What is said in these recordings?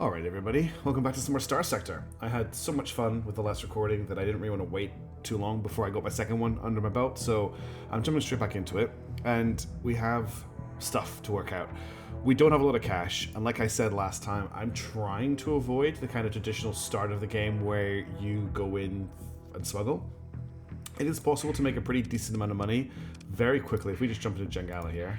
Alright everybody, welcome back to some more Starsector. I had so much fun with the last recording that I didn't really want to wait too long before I got my second one under my belt, so I'm jumping straight back into it, and we have stuff to work out. We don't have a lot of cash, and like I said last time, I'm trying to avoid the kind of traditional start of the game where you go in and smuggle. It is possible to make a pretty decent amount of money very quickly if we just jump into Jangala here.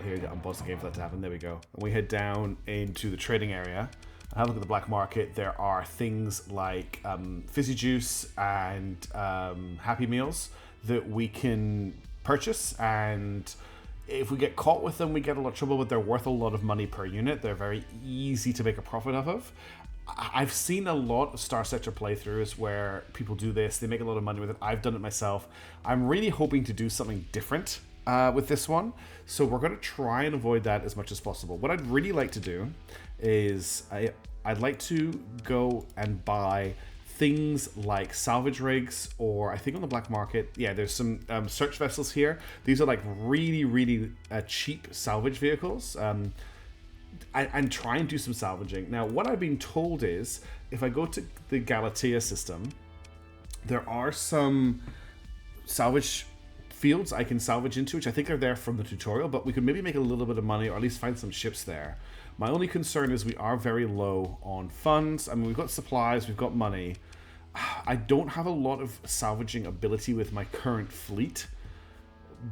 Here, unpause the game for that to happen. There we go. And we head down into the trading area. Have a look at the black market. There are things like fizzy juice and Happy Meals that we can purchase. And if we get caught with them, we get a lot of trouble, but they're worth a lot of money per unit. They're very easy to make a profit of. I've seen a lot of Starsector playthroughs where people do this. They make a lot of money with it. I've done it myself. I'm really hoping to do something different with this one, so we're going to try and avoid that as much as possible. What I'd really like to do is I'd like to go and buy things like salvage rigs, or I think on the black market, yeah, there's some search vessels here. These are like really cheap salvage vehicles, and try and do some salvaging. Now, what I've been told is if I go to the Galatea system, there are some salvage fields I can salvage into, which I think are there from the tutorial, but we could maybe make a little bit of money, or at least find some ships there. My only concern is we are very low on funds. I mean, we've got supplies, we've got money. I don't have a lot of salvaging ability with my current fleet,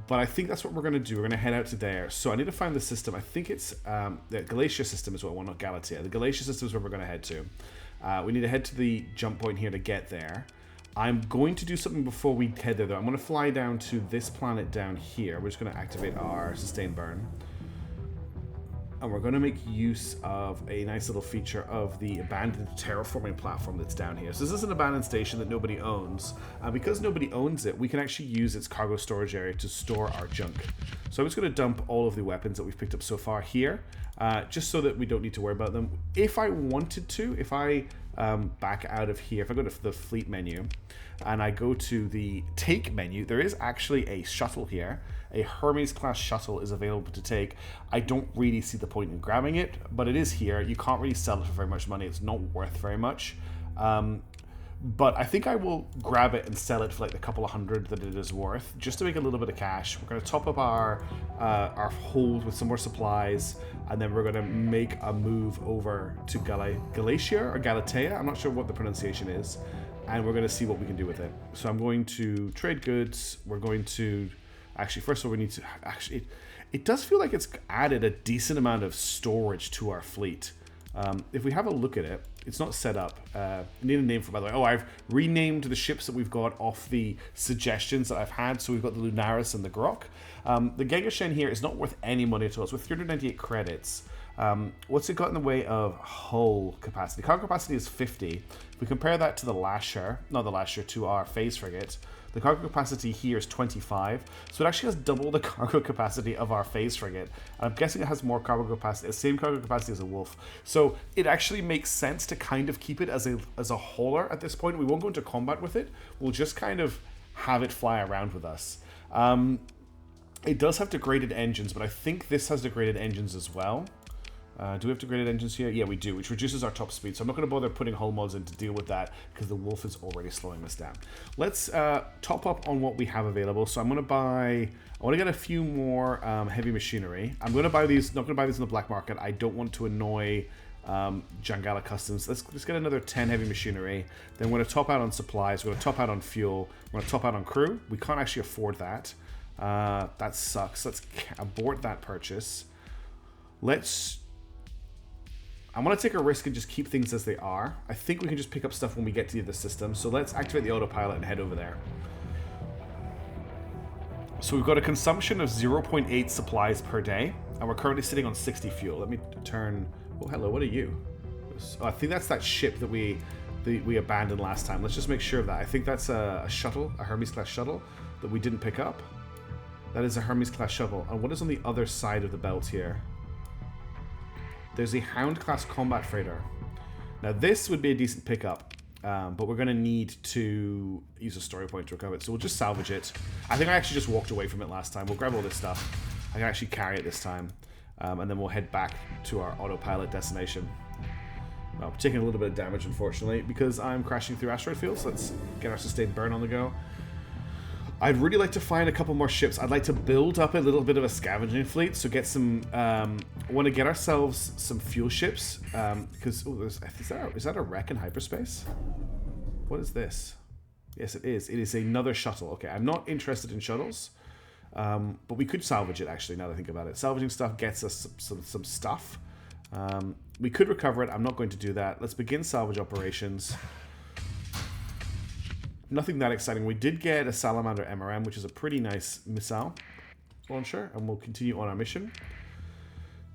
but I think that's what we're going to do. We're going to head out to there. So I need to find the system. I think it's the Galatea system is what I want, not Galatea. The Galatea system is where we're going to head to. We need to head to the jump point here to get there. I'm going to do something before we head there, though. I'm going to fly down to this planet down here. We're just going to activate our sustain burn. And we're going to make use of a nice little feature of the abandoned terraforming platform that's down here. So this is an abandoned station that nobody owns. Because nobody owns it, we can actually use its cargo storage area to store our junk. So I'm just going to dump all of the weapons that we've picked up so far here, just so that we don't need to worry about them. If I wanted to, if I back out of here, if I go to the fleet menu and I go to the take menu, there is actually a shuttle here. A Hermes class shuttle is available to take. I don't really see the point in grabbing it, but it is here. You can't really sell it for very much money. It's not worth very much. But I think I will grab it and sell it for like the couple of hundred that it is worth, just to make a little bit of cash. We're going to top up our hold with some more supplies, and then we're going to make a move over to Galatea or Galatea. I'm not sure what the pronunciation is, and we're going to see what we can do with it. So I'm going to trade goods. We're going to actually, first of all, we need to actually. It does feel like it's added a decent amount of storage to our fleet. If we have a look at it, it's not set up. I need a name for it, by the way. Oh, I've renamed the ships that we've got off the suggestions that I've had. So we've got the Lunaris and the Grok. The Gengashen here is not worth any money at all. It's worth 398 credits. What's it got in the way of hull capacity? Cargo capacity is 50. If we compare that to the Lasher, not the Lasher, to our phase frigate, the cargo capacity here is 25, so it actually has double the cargo capacity of our phase frigate. And I'm guessing it has more cargo capacity, the same cargo capacity as a Wolf. So it actually makes sense to kind of keep it as a hauler at this point. We won't go into combat with it. We'll just kind of have it fly around with us. It does have degraded engines, but I think this has degraded engines as well. Do we have degraded engines here? Yeah, we do, which reduces our top speed. So I'm not going to bother putting Hullmods in to deal with that because the Wolf is already slowing us down. Let's top up on what we have available. So I'm going to buy, I want to get a few more heavy machinery. I'm going to buy these, not going to buy these in the black market. I don't want to annoy Jangala Customs. Let's get another 10 heavy machinery. Then we're going to top out on supplies. We're going to top out on fuel. We're going to top out on crew. We can't actually afford that. That sucks. Let's abort that purchase. I want to take a risk and just keep things as they are. I think we can just pick up stuff when we get to the system. So let's activate the autopilot and head over there. So we've got a consumption of 0.8 supplies per day, and we're currently sitting on 60 fuel. Let me turn. Oh, hello. What are you? Oh, I think that's that ship that we abandoned last time. Let's just make sure of that. I think that's a shuttle, a Hermes class shuttle that we didn't pick up. That is a Hermes class shuttle. And what is on the other side of the belt here? There's a Hound class combat freighter. Now this would be a decent pickup, but we're going to need to use a story point to recover it. So we'll just salvage it. I think I actually just walked away from it last time. We'll grab all this stuff. I can actually carry it this time. and then we'll head back to our autopilot destination. Well, taking a little bit of damage, unfortunately, because I'm crashing through asteroid fields. Let's get our sustained burn on the go. I'd really like to find a couple more ships. I'd like to build up a little bit of a scavenging fleet, so get some... want to get ourselves some fuel ships, because... Oh, is that a wreck in hyperspace? What is this? Yes, it is. It is another shuttle. Okay, I'm not interested in shuttles, but we could salvage it, actually, now that I think about it. Salvaging stuff gets us some stuff. We could recover it. I'm not going to do that. Let's begin salvage operations. Nothing that exciting. We did get a Salamander MRM, which is a pretty nice missile launcher, and we'll continue on our mission.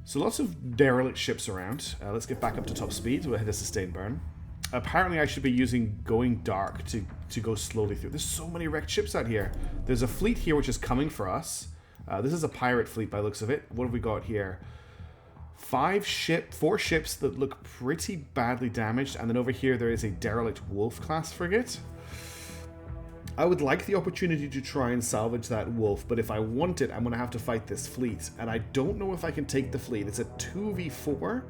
So lots of derelict ships around. Let's get back up to top speed. We'll hit a sustained burn. Apparently I should be using going dark to go slowly through. There's so many wrecked ships out here. There's a fleet here which is coming for us. This is a pirate fleet by the looks of it. What have we got here? 4 ships that look pretty badly damaged, and then over here there is a derelict Wolf class frigate. I would like the opportunity to try and salvage that Wolf, but if I want it, I'm going to have to fight this fleet, and I don't know if I can take the fleet. It's a 2v4,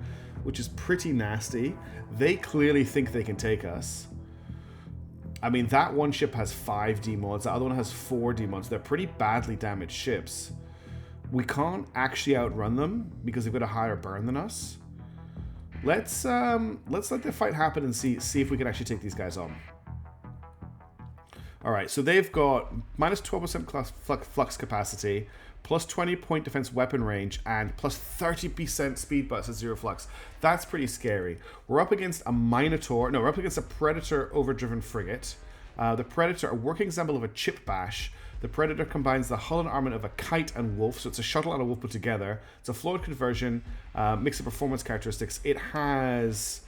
which is pretty nasty. They clearly think they can take us. I mean, that one ship has 5 D-mods, the other one has 4 D-mods. They're pretty badly damaged ships. We can't actually outrun them because they've got a higher burn than us. Let's let the fight happen and see if we can actually take these guys on. Alright, so they've got minus 12% flux capacity, plus 20 point defense weapon range, and plus 30% speed boost at 0 flux. That's pretty scary. We're up against a Minotaur. No, we're up against a Predator overdriven frigate. The Predator, a working example of a chip bash. The Predator combines the hull and armament of a kite and wolf, so it's a shuttle and a wolf put together. It's a flawed conversion, mix of performance characteristics. It has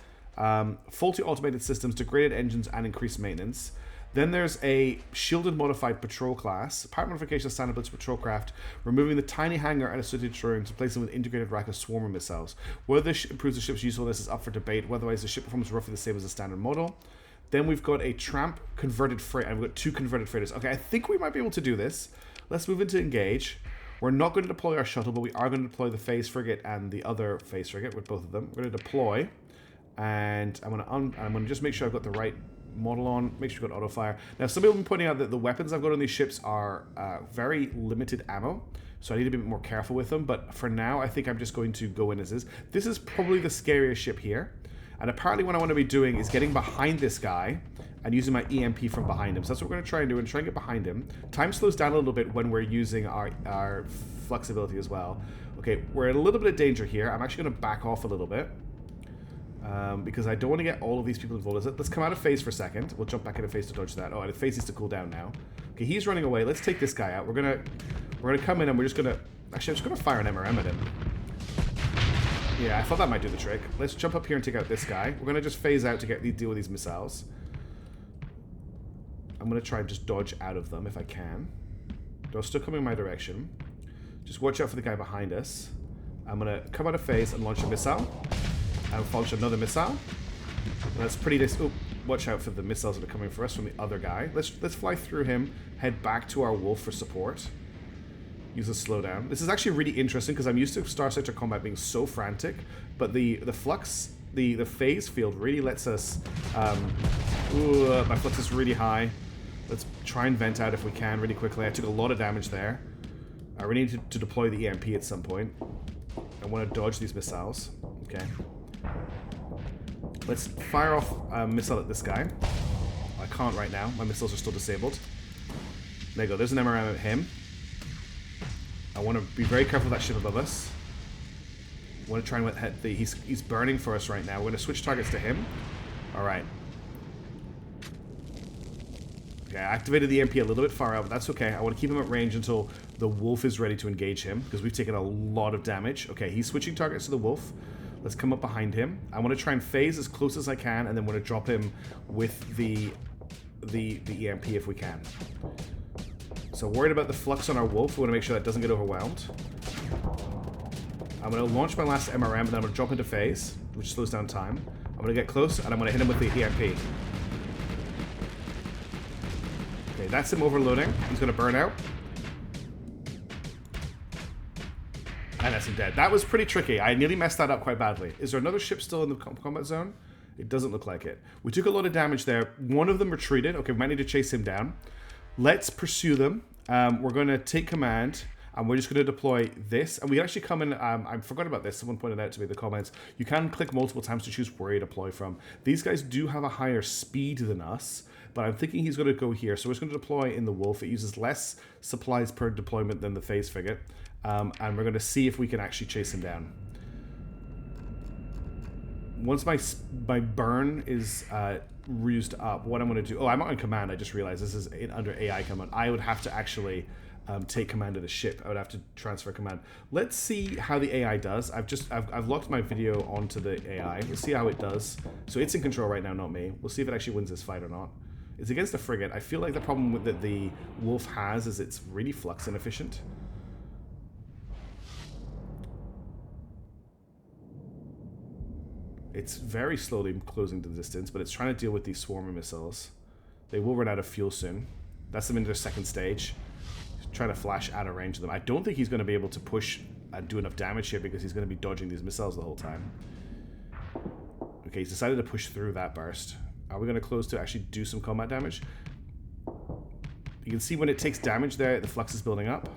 faulty automated systems, degraded engines, and increased maintenance. Then there's a shielded modified patrol class, part modification of standard blitz patrol craft, removing the tiny hangar and associated turrets, replacing with an integrated rack of swarmer missiles. Whether this improves the ship's usefulness is up for debate. Otherwise, the ship performs roughly the same as a standard model. Then we've got a tramp converted freighter, and we've got 2 converted freighters. Okay, I think we might be able to do this. Let's move into engage. We're not going to deploy our shuttle, but we are going to deploy the phase frigate and the other phase frigate with both of them. We're going to deploy, and I'm going to just make sure I've got the right model on, make sure you've got auto fire. Now, some people have been pointing out that the weapons I've got on these ships are very limited ammo, so I need to be more careful with them, but for now, I think I'm just going to go in as is. This is probably the scariest ship here, and apparently what I want to be doing is getting behind this guy and using my EMP from behind him. So that's what we're going to try and do, and try and get behind him. Time slows down a little bit when we're using our flexibility as well. Okay, we're in a little bit of danger here. I'm actually going to back off a little bit. Because I don't want to get all of these people involved. Let's come out of phase for a second. We'll jump back into phase to dodge that. Oh, and phase needs to cool down now. Okay, he's running away. Let's take this guy out. We're gonna come in and we're just gonna... Actually, I'm just gonna fire an MRM at him. Yeah, I thought that might do the trick. Let's jump up here and take out this guy. We're gonna just phase out to deal with these missiles. I'm gonna try and just dodge out of them if I can. They're still coming in my direction. Just watch out for the guy behind us. I'm gonna come out of phase and launch a missile. And launch another missile. That's pretty nice. Oh, watch out for the missiles that are coming for us from the other guy. Let's fly through him, head back to our wolf for support. Use a slowdown. This is actually really interesting because I'm used to Starsector combat being so frantic, but the flux, the phase field really lets us... my flux is really high. Let's try and vent out if we can really quickly. I took a lot of damage there. I really need to deploy the EMP at some point. I want to dodge these missiles. Okay. Let's fire off a missile at this guy. I can't right now. My missiles are still disabled. There you go. There's an MRM at him. I want to be very careful of that ship above us. I want to try and hit the... He's burning for us right now. We're going to switch targets to him. Alright. Okay, I activated the EMP a little bit far out, but that's okay. I want to keep him at range until the wolf is ready to engage him, because we've taken a lot of damage. Okay, he's switching targets to the wolf. Let's come up behind him. I want to try and phase as close as I can, and then want to drop him with the EMP if we can. So worried about the flux on our wolf. We want to make sure that doesn't get overwhelmed. I'm going to launch my last MRM, and then I'm going to drop into phase, which slows down time. I'm going to get close, and I'm going to hit him with the EMP. Okay, that's him overloading. He's going to burn out. And that's him dead. That was pretty tricky. I nearly messed that up quite badly. Is there another ship still in the combat zone? It doesn't look like it. We took a lot of damage there. One of them retreated. Okay, we might need to chase him down. Let's pursue them. We're going to take command, and we're just going to deploy this. And we actually come in... I forgot about this. Someone pointed out to me in the comments. You can click multiple times to choose where you deploy from. These guys do have a higher speed than us, but I'm thinking he's going to go here. So we're just going to deploy in the Wolf. It uses less supplies per deployment than the Phase Frigate. And we're going to see if we can actually chase him down. Once my burn is used up, what I'm going to do... Oh, I'm not on command. I just realized this is under AI command. I would have to actually take command of the ship. I would have to transfer command. Let's see how the AI does. I've locked my video onto the AI. Let's see how it does. So it's in control right now, not me. We'll see if it actually wins this fight or not. It's against the frigate. I feel like the problem that the Wolf has is it's really flux inefficient. It's very slowly closing the distance, but it's trying to deal with these swarmer missiles. They will run out of fuel soon. That's them into their second stage. He's trying to flash out of range of them. I don't think he's going to be able to push and do enough damage here because he's going to be dodging these missiles the whole time. Okay, he's decided to push through that burst. Are we going to close to actually do some combat damage? You can see when it takes damage there, the flux is building up.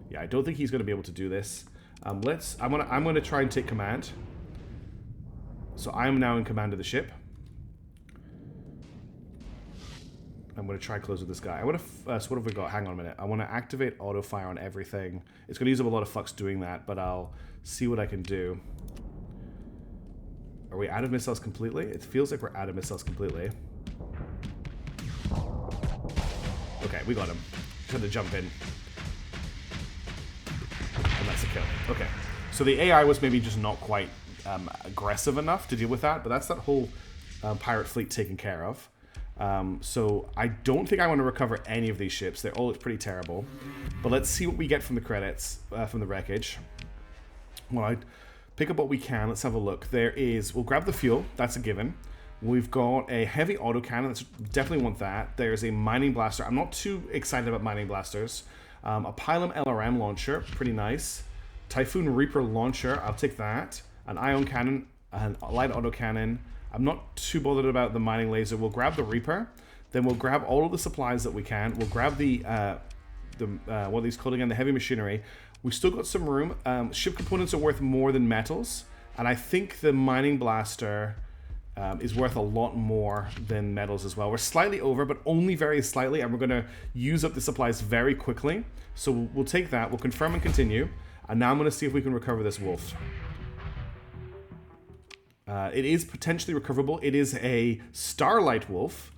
Yeah, I don't think he's going to be able to do this. I'm going to try and take command. So I am now in command of the ship. I'm going to try close with this guy. I want to... so what have we got? Hang on a minute. I want to activate auto fire on everything. It's going to use up a lot of flux doing that, but I'll see what I can do. Are we out of missiles completely? It feels like we're out of missiles completely. Okay, we got him. Just had to jump in. And that's a kill. Okay. So the AI was maybe just not quite... aggressive enough to deal with that, but that's that whole pirate fleet taken care of. So I don't think I want to recover any of these ships. They're all pretty terrible. But let's see what we get from the credits, from the wreckage. Well, I pick up what we can. Let's have a look. There is... We'll grab the fuel. That's a given. We've got a heavy autocannon. That's definitely want that. There's a mining blaster. I'm not too excited about mining blasters. A Pylum LRM launcher. Pretty nice. Typhoon Reaper launcher. I'll take that. An ion cannon, and a light autocannon. I'm not too bothered about the mining laser. We'll grab the Reaper. Then we'll grab all of the supplies that we can. We'll grab the what are these called again? The heavy machinery. We've still got some room. Ship components are worth more than metals. And I think the mining blaster is worth a lot more than metals as well. We're slightly over, but only very slightly. And we're going to use up the supplies very quickly. So we'll take that. We'll confirm and continue. And now I'm going to see if we can recover this Wolf. It is potentially recoverable. It is a Starlight Wolf.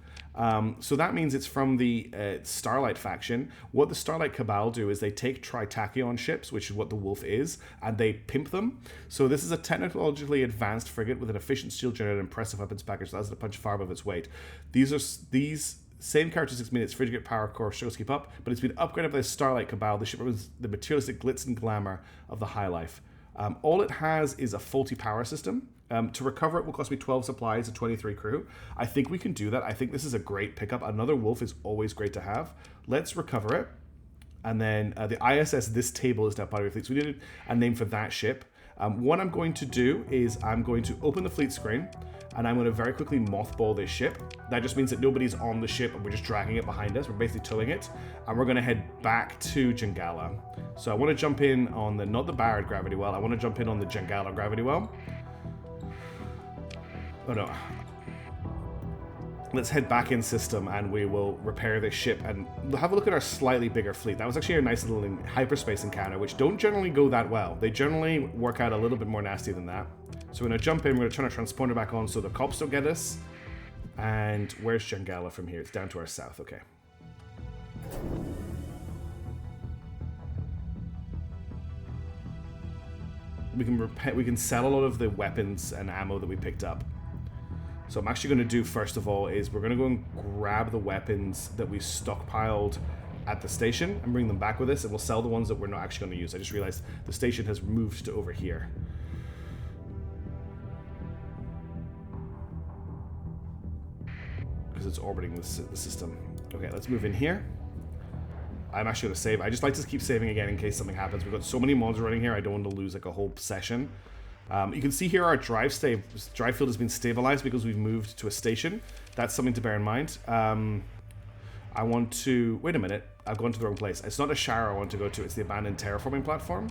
So that means it's from the Starlight faction. What the Starlight Cabal do is they take Tritachyon ships, which is what the Wolf is, and they pimp them. So this is a technologically advanced frigate with an efficient steel generator and impressive weapons package that has to punch far above its weight. These same characteristics mean its frigate power core shows keep up, but it's been upgraded by the Starlight Cabal. The ship represents the materialistic glitz and glamour of the high life. All it has is a faulty power system. To recover it will cost me 12 supplies and 23 crew. I think we can do that. I think this is a great pickup. Another Wolf is always great to have. Let's recover it. And then the ISS, this table is now part of your fleet. So we needed a name for that ship. What I'm going to do is I'm going to open the fleet screen and I'm going to very quickly mothball this ship. That just means that nobody's on the ship and we're just dragging it behind us. We're basically towing it. And we're going to head back to Jangala. So I want to jump in on the, not the Barrett gravity well, I want to jump in on the Jangala gravity well. Oh no. Let's head back in system and we will repair this ship and have a look at our slightly bigger fleet. That was actually a nice little hyperspace encounter, which don't generally go that well. They generally work out a little bit more nasty than that. So we're going to jump in, we're going to turn our transponder back on so the cops don't get us. And where's Jangala from here? It's down to our south, okay. We can sell a lot of the weapons and ammo that we picked up. So I'm actually going to do, first of all, is we're going to go and grab the weapons that we stockpiled at the station and bring them back with us, and we'll sell the ones that we're not actually going to use. I just realized the station has moved to over here. Because it's orbiting the system. Okay, let's move in here. I'm actually going to save. I just like to keep saving again in case something happens. We've got so many mods running here, I don't want to lose like a whole session. You can see here our drive field has been stabilized because we've moved to a station. That's something to bear in mind. I want to... Wait a minute. I've gone to the wrong place. It's not a shower I want to go to. It's the abandoned terraforming platform.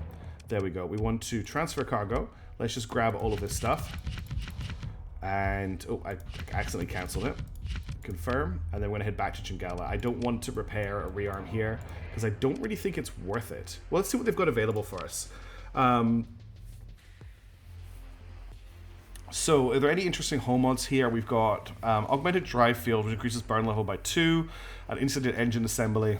There we go. We want to transfer cargo. Let's just grab all of this stuff. And... Oh, I accidentally cancelled it. Confirm. And then we're going to head back to Jingala. I don't want to repair or rearm here because I don't really think it's worth it. Well, let's see what they've got available for us. So, are there any interesting Hullmods here? We've got Augmented Drive Field, which increases burn level by 2, an Instant Engine Assembly,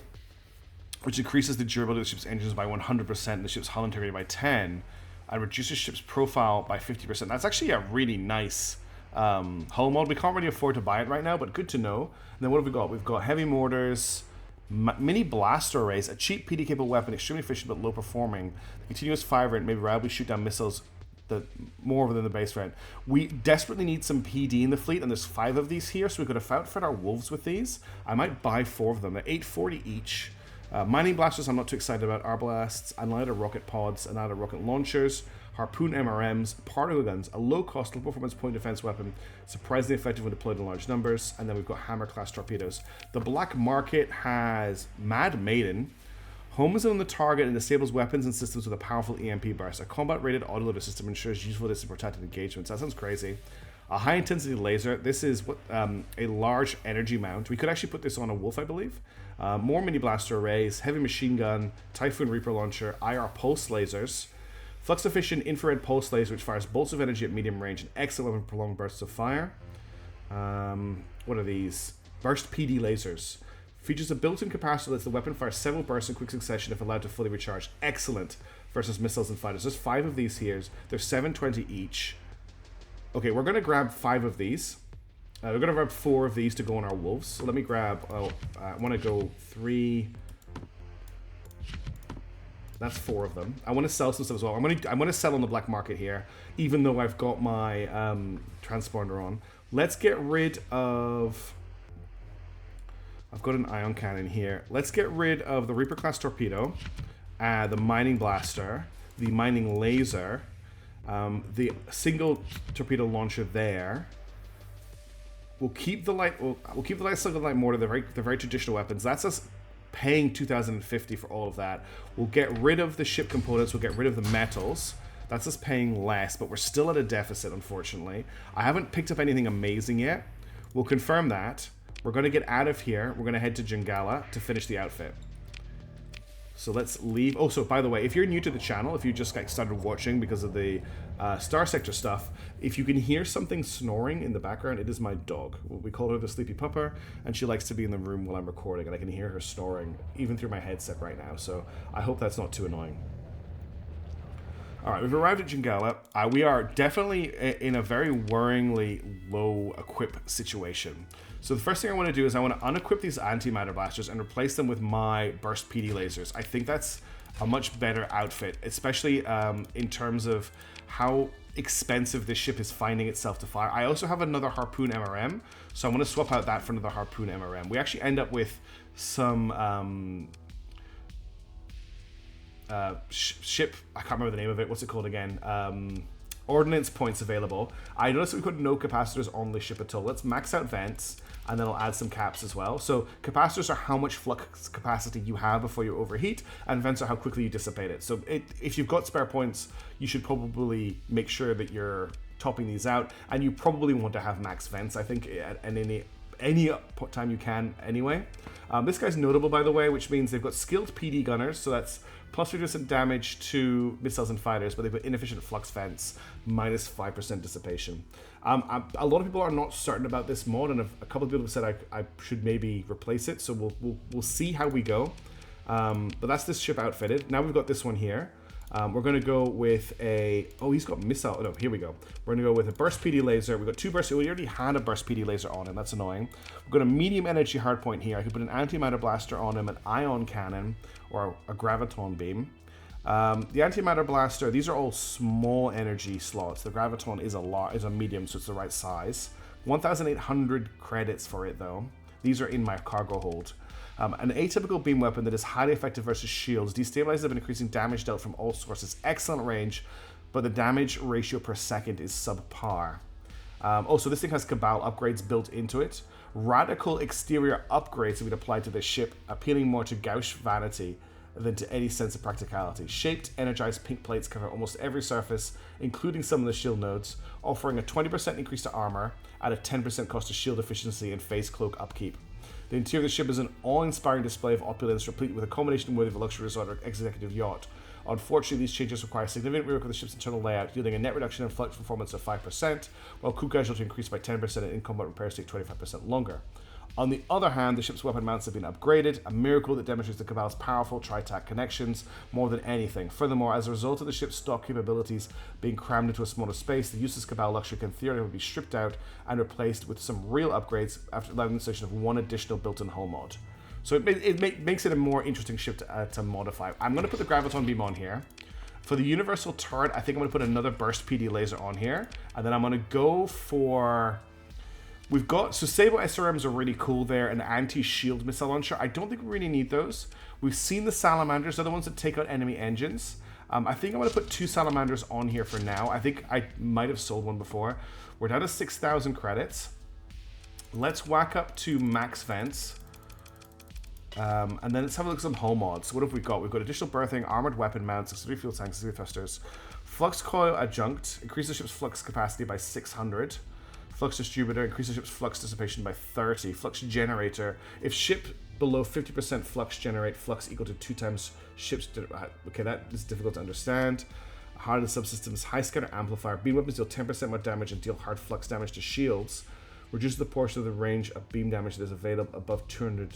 which increases the durability of the ship's engines by 100% and the ship's hull integrity by 10, and reduces ship's profile by 50%. That's actually a really nice hull mod. We can't really afford to buy it right now, but good to know. And then what have we got? We've got heavy mortars, mini blaster arrays, a cheap PD-capable weapon, extremely efficient but low performing. The continuous fire rate may reliably shoot down missiles more than the base rate. We desperately need some PD in the fleet, and there's 5 of these here, so we could have outfit our wolves with these. I might buy 4 of them. They're 840 each. Mining blasters I'm not too excited about. Arbalasts, annihilator rocket pods, annihilator rocket launchers, harpoon MRMs, particle guns, a low-cost, low-performance point defense weapon, surprisingly effective when deployed in large numbers, and then we've got hammer-class torpedoes. The black market has Mad Maiden, homes on the target and disables weapons and systems with a powerful EMP burst. A combat-rated autoloader system ensures useful distance protected engagements. That sounds crazy. A high-intensity laser. This is what a large energy mount. We could actually put this on a wolf, I believe. More mini blaster arrays, heavy machine gun, Typhoon Reaper launcher, IR pulse lasers, flux-efficient infrared pulse laser which fires bolts of energy at medium range, and excellent weapon for prolonged bursts of fire. What are these? Burst PD lasers. Features a built-in capacitor that lets the weapon fire several bursts in quick succession if allowed to fully recharge. Excellent versus missiles and fighters. There's 5 of these here. They're 720 each. Okay, we're going to grab 5 of these. We're going to grab 4 of these to go on our wolves. So let me grab... I want to go 3... That's 4 of them. I want to sell some stuff as well. I'm going to sell on the black market here, even though I've got my transponder on. Let's get rid of... I've got an ion cannon here. Let's get rid of the Reaper class torpedo, the mining blaster, the mining laser, the single torpedo launcher there. We'll keep the light. We'll keep the light slug and light mortar. They're very traditional weapons. That's us paying 2,050 for all of that. We'll get rid of the ship components. We'll get rid of the metals. That's us paying less, but we're still at a deficit, unfortunately. I haven't picked up anything amazing yet. We'll confirm that. We're going to get out of here. We're going to head to Jingala to finish the outfit. So let's leave. Oh, so by the way, if you're new to the channel, if you just started watching because of the Starsector stuff, if you can hear something snoring in the background, it is my dog. We call her the Sleepy Pupper, and she likes to be in the room while I'm recording, and I can hear her snoring even through my headset right now. So I hope that's not too annoying. All right, we've arrived at Jingala. We are definitely in a very worryingly low equip situation. So the first thing I want to do is I want to unequip these antimatter blasters and replace them with my burst PD lasers. I think that's a much better outfit, especially in terms of how expensive this ship is finding itself to fire. I also have another harpoon MRM, so I'm going to swap out that for another harpoon MRM. We actually end up with some ship, I can't remember the name of it, what's it called again? Ordnance points available. I noticed that we've got no capacitors on the ship at all. Let's max out vents, and then I'll add some caps as well. So capacitors are how much flux capacity you have before you overheat, and vents are how quickly you dissipate it. So if you've got spare points, you should probably make sure that you're topping these out, and you probably want to have max vents, I think, at any time you can anyway. This guy's notable, by the way, which means they've got skilled PD gunners, so that's plus 3% damage to missiles and fighters, but they've got inefficient flux vents, minus 5% dissipation. A lot of people are not certain about this mod, and a couple of people have said I should maybe replace it, so we'll see how we go. But that's this ship outfitted. Now we've got this one here. We're going to go with a... Oh, he's got missile... No, here we go. We're going to go with a burst PD laser. We've got 2 burst... We already had a burst PD laser on him. That's annoying. We've got a medium energy hardpoint here. I could put an antimatter blaster on him, an ion cannon, or a graviton beam. The antimatter blaster, these are all small energy slots. The graviton is a medium, so it's the right size. 1,800 credits for it, though. These are in my cargo hold. An atypical beam weapon that is highly effective versus shields, destabilizes and increasing damage dealt from all sources. Excellent range, but the damage ratio per second is subpar. Also, this thing has Cabal upgrades built into it. Radical exterior upgrades have been applied to this ship, appealing more to gauche vanity than to any sense of practicality. Shaped, energized pink plates cover almost every surface, including some of the shield nodes, offering a 20% increase to armor at a 10% cost to shield efficiency and phase cloak upkeep. The interior of the ship is an awe-inspiring display of opulence, replete with a combination worthy of a luxury resort or executive yacht. Unfortunately, these changes require significant rework of the ship's internal layout, yielding a net reduction in flux performance of 5%, while crew casualty increased by 10% and in-combat repairs take 25% longer. On the other hand, the ship's weapon mounts have been upgraded, a miracle that demonstrates the Cabal's powerful tri-tac connections more than anything. Furthermore, as a result of the ship's stock capabilities being crammed into a smaller space, the useless Cabal luxury can theoretically be stripped out and replaced with some real upgrades after allowing the installation of one additional built-in hull mod. So it makes it a more interesting ship to modify. I'm going to put the Graviton Beam on here. For the Universal Turret, I think I'm going to put another Burst PD Laser on here. And then I'm going to go for... We've got... So Sable SRMs are really cool there. An anti-shield missile launcher. I don't think we really need those. We've seen the Salamanders. They're the ones that take out enemy engines. I think I'm going to put 2 Salamanders on here for now. I think I might have sold one before. We're down to 6,000 credits. Let's whack up to max vents. And then let's have a look at some Hullmods. What have we got? We've got additional berthing, armored weapon mounts, auxiliary fuel tanks, auxiliary thrusters, flux coil adjunct, increase the ship's flux capacity by 600, flux distributor, increase the ship's flux dissipation by 30, flux generator. If ship below 50% flux generate, flux equal to 2 times ship's... Okay, that is difficult to understand. Hardened subsystems, high scatter amplifier, beam weapons deal 10% more damage and deal hard flux damage to shields. Reduces the portion of the range of beam damage that is available above 200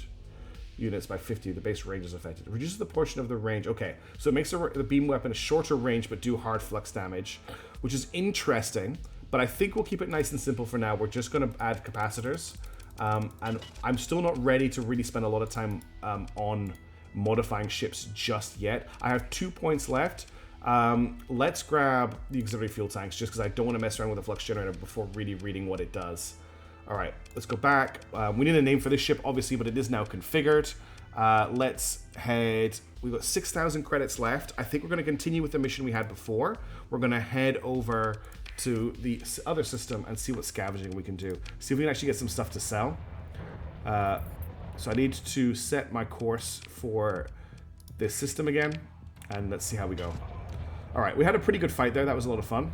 units by 50. The base range is affected. It reduces the portion of the range. Okay, so it makes the beam weapon a shorter range but do hard flux damage, which is interesting, but I think we'll keep it nice and simple for now. We're just going to add capacitors, and I'm still not ready to really spend a lot of time on modifying ships just yet. I have 2 points left. Let's grab the auxiliary fuel tanks just because I don't want to mess around with the flux generator before really reading what it does. Alright, let's go back. We need a name for this ship, obviously, but it is now configured. Let's head... We've got 6,000 credits left. I think we're going to continue with the mission we had before. We're going to head over to the other system and see what scavenging we can do. See if we can actually get some stuff to sell. So I need to set my course for this system again, and let's see how we go. Alright, we had a pretty good fight there. That was a lot of fun.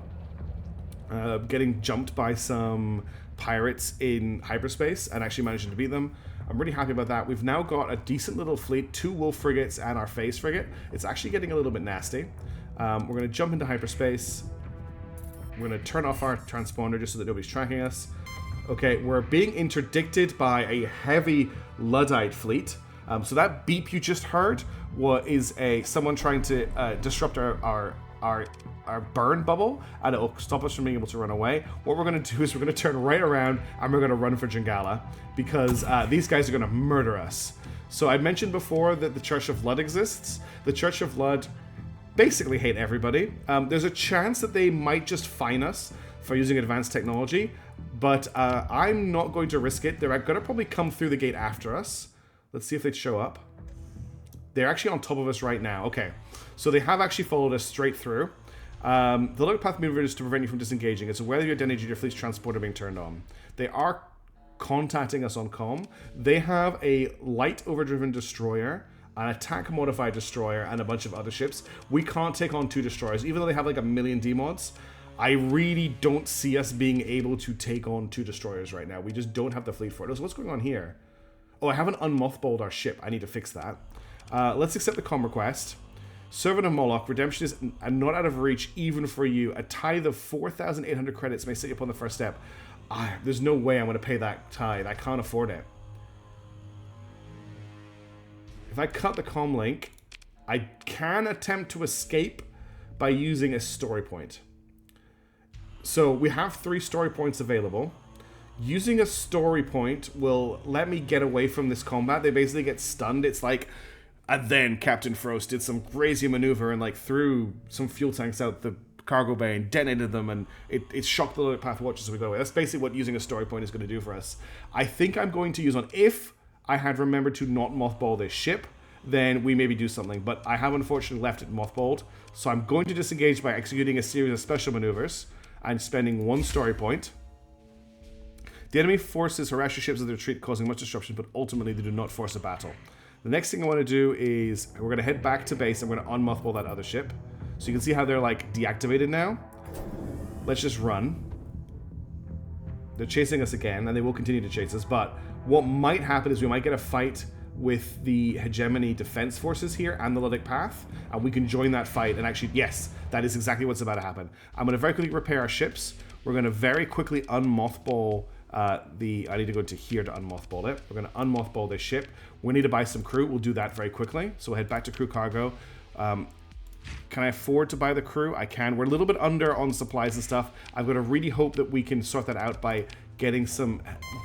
Getting jumped by some pirates in hyperspace and actually managing to beat them. I'm really happy about that. We've now got a decent little fleet, 2 wolf frigates and our phase frigate. It's actually getting a little bit nasty. We're going to jump into hyperspace. We're going to turn off our transponder just so that nobody's tracking us. Okay, we're being interdicted by a heavy Luddite fleet. So that beep you just heard is someone trying to disrupt our burn bubble, and it'll stop us from being able to run away. What we're going to do is we're going to turn right around and we're going to run for Jingala because these guys are going to murder us. So I mentioned before that the Church of Ludd exists. The Church of Ludd basically hate everybody. There's a chance that they might just fine us for using advanced technology, but I'm not going to risk it. They're going to probably come through the gate after us. Let's see if they show up. They're actually on top of us right now. Okay, so they have actually followed us straight through. The logic path maneuver is to prevent you from disengaging. It's aware of your identity and your fleet's transporter being turned on. They are contacting us on comm. They have a light overdriven destroyer, an attack modified destroyer, and a bunch of other ships. We can't take on 2 destroyers, even though they have like 1,000,000 D-mods. I really don't see us being able to take on 2 destroyers right now. We just don't have the fleet for it. So what's going on here? Oh, I haven't unmothballed our ship. I need to fix that. Let's accept the comm request. Servant of Moloch, redemption is not out of reach even for you. A tithe of 4,800 credits may set you upon the first step. There's no way I'm going to pay that tithe. I can't afford it. If I cut the comm link, I can attempt to escape by using a story point. So we have 3 story points available. Using a story point will let me get away from this combat. They basically get stunned. It's like... And then Captain Phros did some crazy maneuver and like threw some fuel tanks out the cargo bay and detonated them, and it shocked the logic path watchers as we go away. That's basically what using a story point is going to do for us. I think I'm going to use on... If I had remembered to not mothball this ship, then we maybe do something. But I have unfortunately left it mothballed. So I'm going to disengage by executing a series of special maneuvers and spending 1 story point. The enemy forces harass your ships as they retreat, causing much disruption, but ultimately they do not force a battle. The next thing I want to do is we're going to head back to base and we're going to unmothball that other ship. So you can see how they're like deactivated now. Let's just run. They're chasing us again, and they will continue to chase us, but what might happen is we might get a fight with the Hegemony defense forces here and the Luddic path, and we can join that fight, and actually, yes, that is exactly what's about to happen. I'm going to very quickly repair our ships. We're going to very quickly unmothball I need to go to here to unmothball it. We're going to unmothball this ship. We need to buy some crew. We'll do that very quickly. So we'll head back to crew cargo. Can I afford to buy the crew? I can. We're a little bit under on supplies and stuff. I've got to really hope that we can sort that out by getting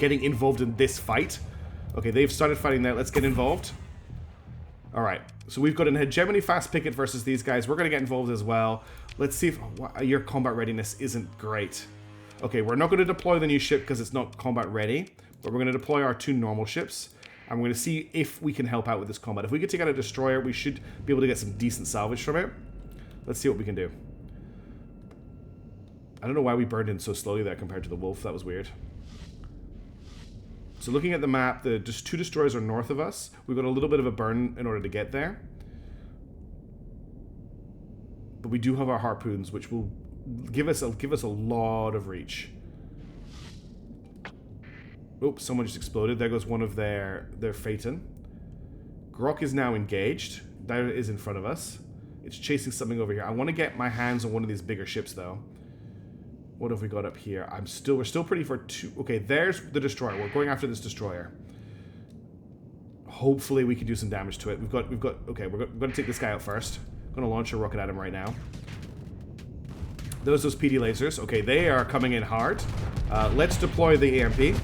involved in this fight. Okay, they've started fighting there. Let's get involved. All right. So we've got an Hegemony fast picket versus these guys. We're going to get involved as well. Let's see if your combat readiness isn't great. Okay, we're not going to deploy the new ship because it's not combat ready, but we're going to deploy our 2 normal ships, and we're going to see if we can help out with this combat. If we could take out a destroyer, we should be able to get some decent salvage from it. Let's see what we can do. I don't know why we burned in so slowly there compared to the Wolf. That was weird. So looking at the map, the 2 destroyers are north of us. We've got a little bit of a burn in order to get there. But we do have our harpoons, which will give us a lot of reach. Oops, someone just exploded. There goes one of their Phaeton. Grok is now engaged. There it is in front of us. It's chasing something over here. I want to get my hands on one of these bigger ships, though. What have we got up here? We're still pretty for 2. Okay, there's the destroyer. We're going after this destroyer. Hopefully we can do some damage to it. Okay, we're going to take this guy out first. I'm going to launch a rocket at him right now. Those PD lasers. Okay, they are coming in hard. Let's deploy the EMP.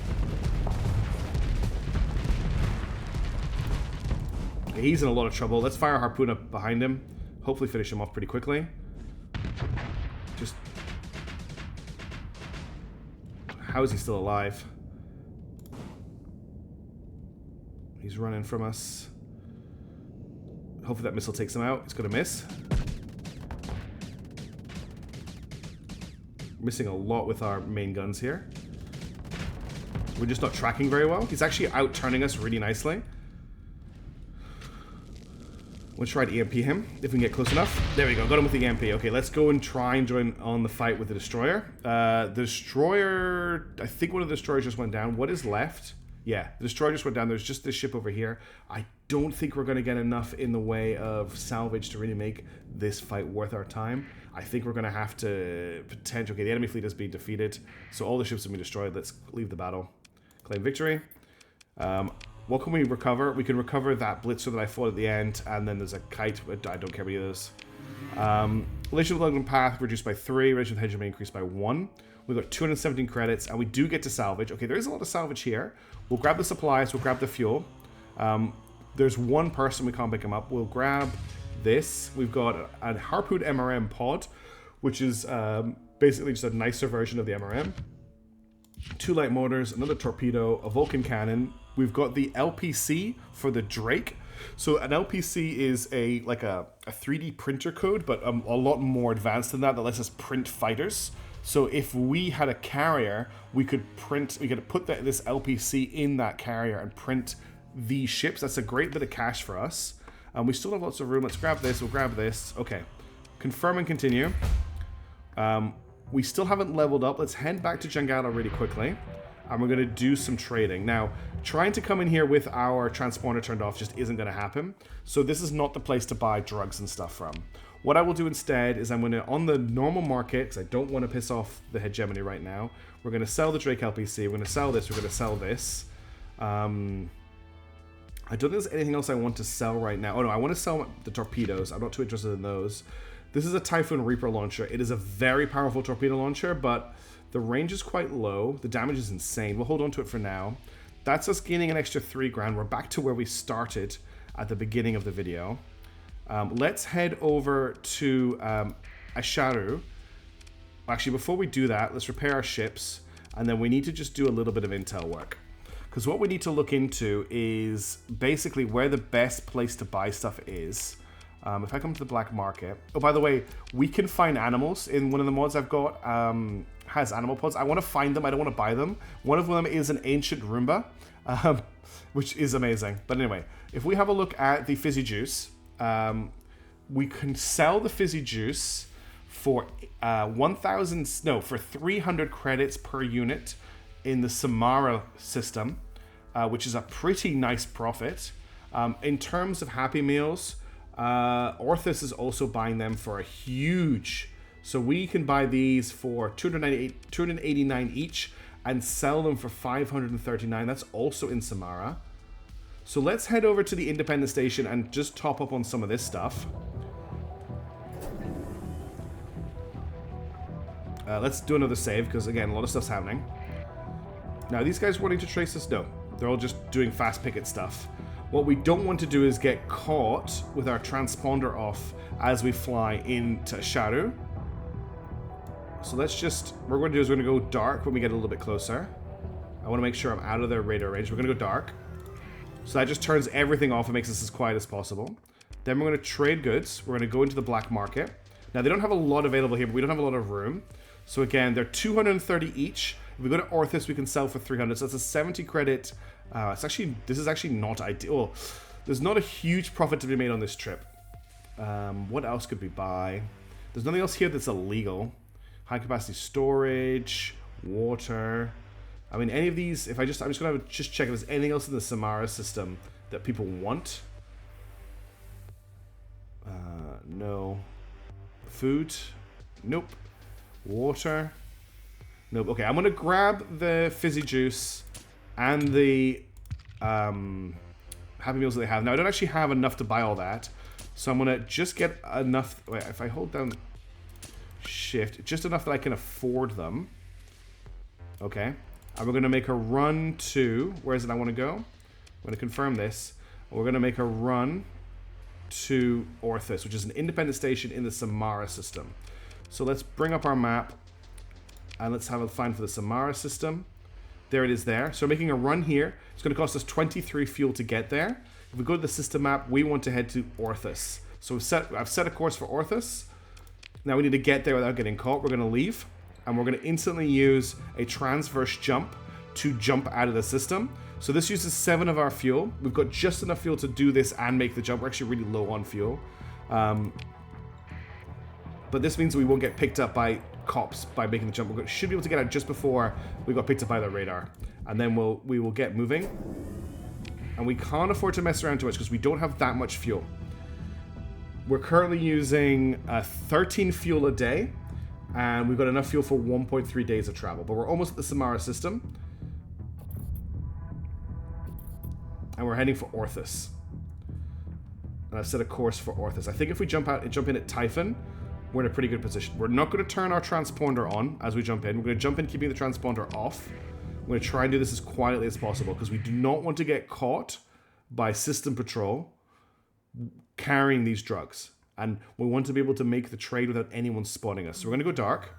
Okay, he's in a lot of trouble. Let's fire a harpoon up behind him. Hopefully finish him off pretty quickly. Just... How is he still alive? He's running from us. Hopefully that missile takes him out. It's going to miss. Missing a lot with our main guns here. We're just not tracking very well. He's actually out-turning us really nicely. Let's try to EMP him, if we can get close enough. There we go, got him with the EMP. Okay, let's go and try and join on the fight with the destroyer. The destroyer, I think one of the destroyers just went down. What is left? Yeah, the destroyer just went down. There's just this ship over here. I don't think we're going to get enough in the way of salvage to really make this fight worth our time. I think we're going to have to potentially... Okay, the enemy fleet has been defeated, so all the ships have been destroyed. Let's leave the battle. Claim victory. What can we recover? We can recover that blitzer that I fought at the end, and then there's a kite. I don't care about any of those. Relation with London Path reduced by 3. Relation with Hegemony increased by 1. We've got 217 credits, and we do get to salvage. Okay, there is a lot of salvage here. We'll grab the supplies. We'll grab the fuel. There's one person we can't pick him up. We'll grab this. We've got a Harpoon MRM pod, which is basically just a nicer version of the MRM. 2 light motors, another torpedo, a Vulcan cannon. We've got the LPC for the Drake. So an LPC is a 3D printer code, but a lot more advanced than that lets us print fighters. So if we had a carrier, we could put this LPC in that carrier and print these ships. That's a great bit of cash for us. We still have lots of room. Let's grab this. We'll grab this. Okay. Confirm and continue. We still haven't leveled up. Let's head back to Jangala really quickly. And we're going to do some trading. Now, trying to come in here with our transponder turned off just isn't going to happen. So this is not the place to buy drugs and stuff from. What I will do instead is I'm going to, on the normal market, because I don't want to piss off the Hegemony right now, we're going to sell the Drake LPC. We're going to sell this. We're going to sell this. I don't think there's anything else I want to sell right now. Oh no, I want to sell the torpedoes. I'm not too interested in those. This is a Typhoon Reaper launcher. It is a very powerful torpedo launcher, but the range is quite low. The damage is insane. We'll hold on to it for now. That's us gaining an extra 3 grand. We're back to where we started at the beginning of the video. Let's head over to Asharu. Actually, before we do that, let's repair our ships, and then we need to just do a little bit of intel work. Because what we need to look into is basically where the best place to buy stuff is. If I come to the black market... Oh, by the way, we can find animals in one of the mods I've got. Has animal pods. I want to find them. I don't want to buy them. One of them is an ancient Roomba, which is amazing. But anyway, if we have a look at the Fizzy Juice, we can sell the Fizzy Juice for 300 credits per unit in the Samara system, which is a pretty nice profit. In terms of Happy Meals, Orthus is also buying them for a huge... So we can buy these for 289 each and sell them for 539. That's also in Samara. So let's head over to the Independent Station and just top up on some of this stuff. Let's do another save, because again, a lot of stuff's happening. Now, these guys wanting to trace us? No. They're all just doing fast picket stuff. What we don't want to do is get caught with our transponder off as we fly into Shadow. So let's just... What we're going to do is we're going to go dark when we get a little bit closer. I want to make sure I'm out of their radar range. We're going to go dark. So that just turns everything off and makes us as quiet as possible. Then we're going to trade goods. We're going to go into the black market. Now, they don't have a lot available here, but we don't have a lot of room. So again, they're 230 each. If we go to Orthus, we can sell for 300. So that's a 70 credit. This is actually not ideal. There's not a huge profit to be made on this trip. What else could we buy? There's nothing else here that's illegal. High capacity storage, water. I mean, any of these, I'm just going to just check if there's anything else in the Samara system that people want. No. Food? Nope. Water? Nope. Okay, I'm going to grab the Fizzy Juice and the Happy Meals that they have. Now, I don't actually have enough to buy all that. So I'm going to just get enough... Wait, if I hold down Shift, just enough that I can afford them. Okay. And we're going to make a run to... Where is it I want to go? I'm going to confirm this. We're going to make a run to Orthus, which is an independent station in the Samara system. So let's bring up our map and let's have a find for the Samara system. There it is there. So we're making a run here. It's going to cost us 23 fuel to get there. If we go to the system map, we want to head to Orthus. So I've set a course for Orthus. Now we need to get there without getting caught. We're going to leave and we're going to instantly use a transverse jump to jump out of the system. So this uses 7 of our fuel. We've got just enough fuel to do this and make the jump. We're actually really low on fuel. But this means we won't get picked up by cops by making the jump. We should be able to get out just before we got picked up by the radar. And then we will get moving. And we can't afford to mess around too much because we don't have that much fuel. We're currently using 13 fuel a day. And we've got enough fuel for 1.3 days of travel. But we're almost at the Samara system. And we're heading for Orthus. And I've set a course for Orthus. I think if we jump in at Typhon, we're in a pretty good position. We're not going to turn our transponder on as we jump in. We're going to jump in keeping the transponder off. We're going to try and do this as quietly as possible because we do not want to get caught by System Patrol carrying these drugs. And we want to be able to make the trade without anyone spotting us. So we're going to go dark.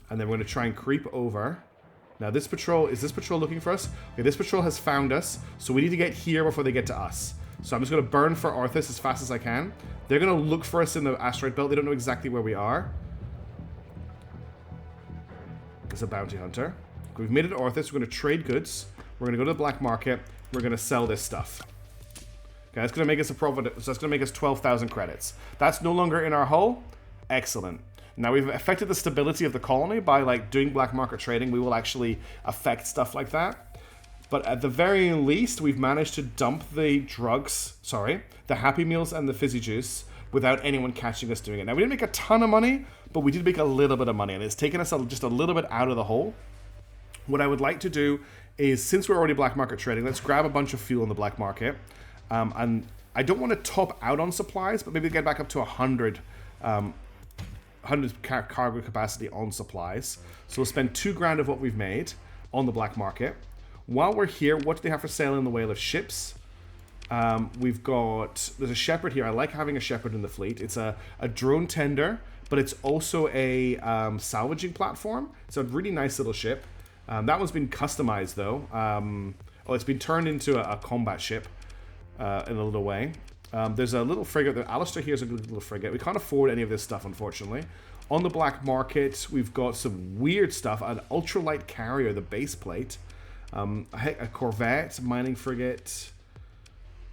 And then we're going to try and creep over. Now this patrol, is this patrol looking for us? Okay, this patrol has found us. So we need to get here before they get to us. So I'm just going to burn for Orthus as fast as I can. They're going to look for us in the asteroid belt. They don't know exactly where we are. It's a bounty hunter. We've made it to Orthus. We're going to trade goods. We're going to go to the black market. We're going to sell this stuff. Okay, that's going to make us a profit. So that's going to make us 12,000 credits. That's no longer in our hull. Excellent. Now we've affected the stability of the colony by like doing black market trading. We will actually affect stuff like that. But at the very least, we've managed to dump the the Happy Meals and the Fizzy Juice without anyone catching us doing it. Now, we didn't make a ton of money, but we did make a little bit of money, and it's taken us just a little bit out of the hole. What I would like to do is, since we're already black market trading, let's grab a bunch of fuel in the black market. And I don't want to top out on supplies, but maybe get back up to 100 cargo capacity on supplies. So we'll spend 2 grand of what we've made on the black market. While we're here, what do they have for sale in the way of ships? There's a Shepherd here. I like having a Shepherd in the fleet. It's a drone tender, but it's also a salvaging platform. It's a really nice little ship. That one's been customized though. Oh, it's been turned into a combat ship in a little way. There's a little frigate. Alistair here's a good little frigate. We can't afford any of this stuff, unfortunately. On the black market, we've got some weird stuff. An ultralight carrier, the base plate. A corvette, mining frigate.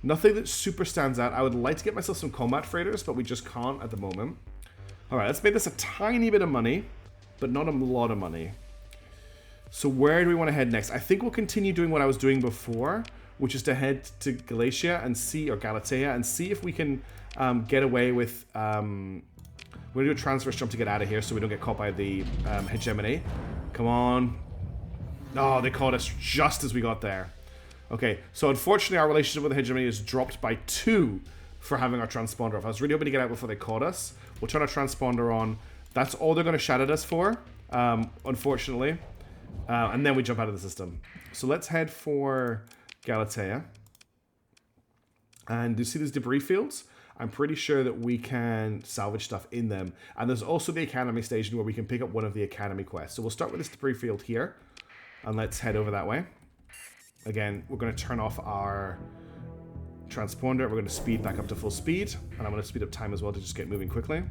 Nothing that super stands out. I would like to get myself some combat freighters, but we just can't at the moment. Alright, let's make this a tiny bit of money, but not a lot of money. So where do we want to head next? I think we'll continue doing what I was doing before, which is to head to Galatia and see, or Galatea, and see if we can get away with... we're going to do a transverse jump to get out of here so we don't get caught by the hegemony. Come on. Oh, they caught us just as we got there. Okay, so unfortunately our relationship with the hegemony is dropped by 2 for having our transponder off. I was really hoping to get out before they caught us. We'll turn our transponder on. That's all they're going to shout at us for, unfortunately. And then we jump out of the system. So let's head for Galatea. And do you see these debris fields? I'm pretty sure that we can salvage stuff in them. And there's also the Academy station where we can pick up one of the Academy quests. So we'll start with this debris field here. And let's head over that way. Again, we're going to turn off our transponder. We're going to speed back up to full speed. And I'm going to speed up time as well to just get moving quickly.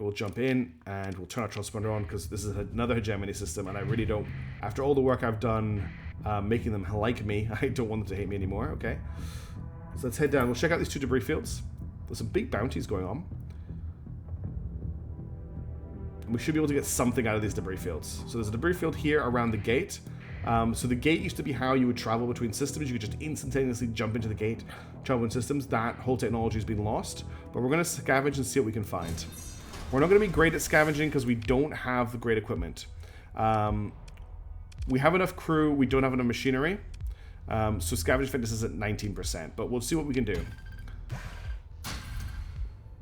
We'll jump in and we'll turn our transponder on because this is another hegemony system. And I really don't, after all the work I've done making them like me, I don't want them to hate me anymore. Okay. So let's head down. We'll check out these 2 debris fields. There's some big bounties going on. We should be able to get something out of these debris fields. So there's a debris field here around the gate. So the gate used to be how you would travel between systems. You could just instantaneously jump into the gate, travel in systems. That whole technology has been lost. But we're going to scavenge and see what we can find. We're not going to be great at scavenging because we don't have the great equipment. We have enough crew. We don't have enough machinery. So scavenge fitness is at 19%. But we'll see what we can do.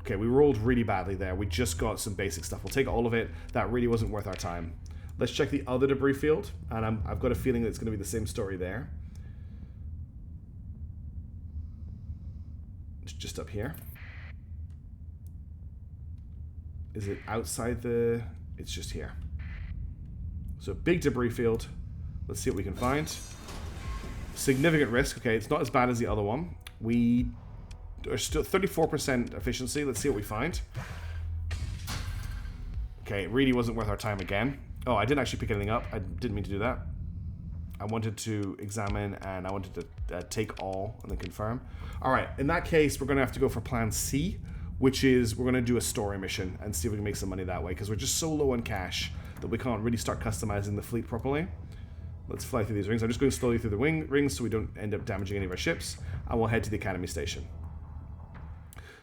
Okay, we rolled really badly there. We just got some basic stuff. We'll take all of it. That really wasn't worth our time. Let's check the other debris field. And I've got a feeling that it's going to be the same story there. It's just up here. Is it outside the... It's just here. So big debris field. Let's see what we can find. Significant risk. Okay, it's not as bad as the other one. We... are still 34% efficiency. Let's see what we find. Okay, it really wasn't worth our time again. Oh, I didn't actually pick anything up. I didn't mean to do that. I wanted to examine and I wanted to take all and then confirm. All right, in that case, we're going to have to go for plan C, which is we're going to do a story mission and see if we can make some money that way because we're just so low on cash that we can't really start customizing the fleet properly. Let's fly through these rings. I'm just going slowly through the rings so we don't end up damaging any of our ships, and we'll head to the Academy Station.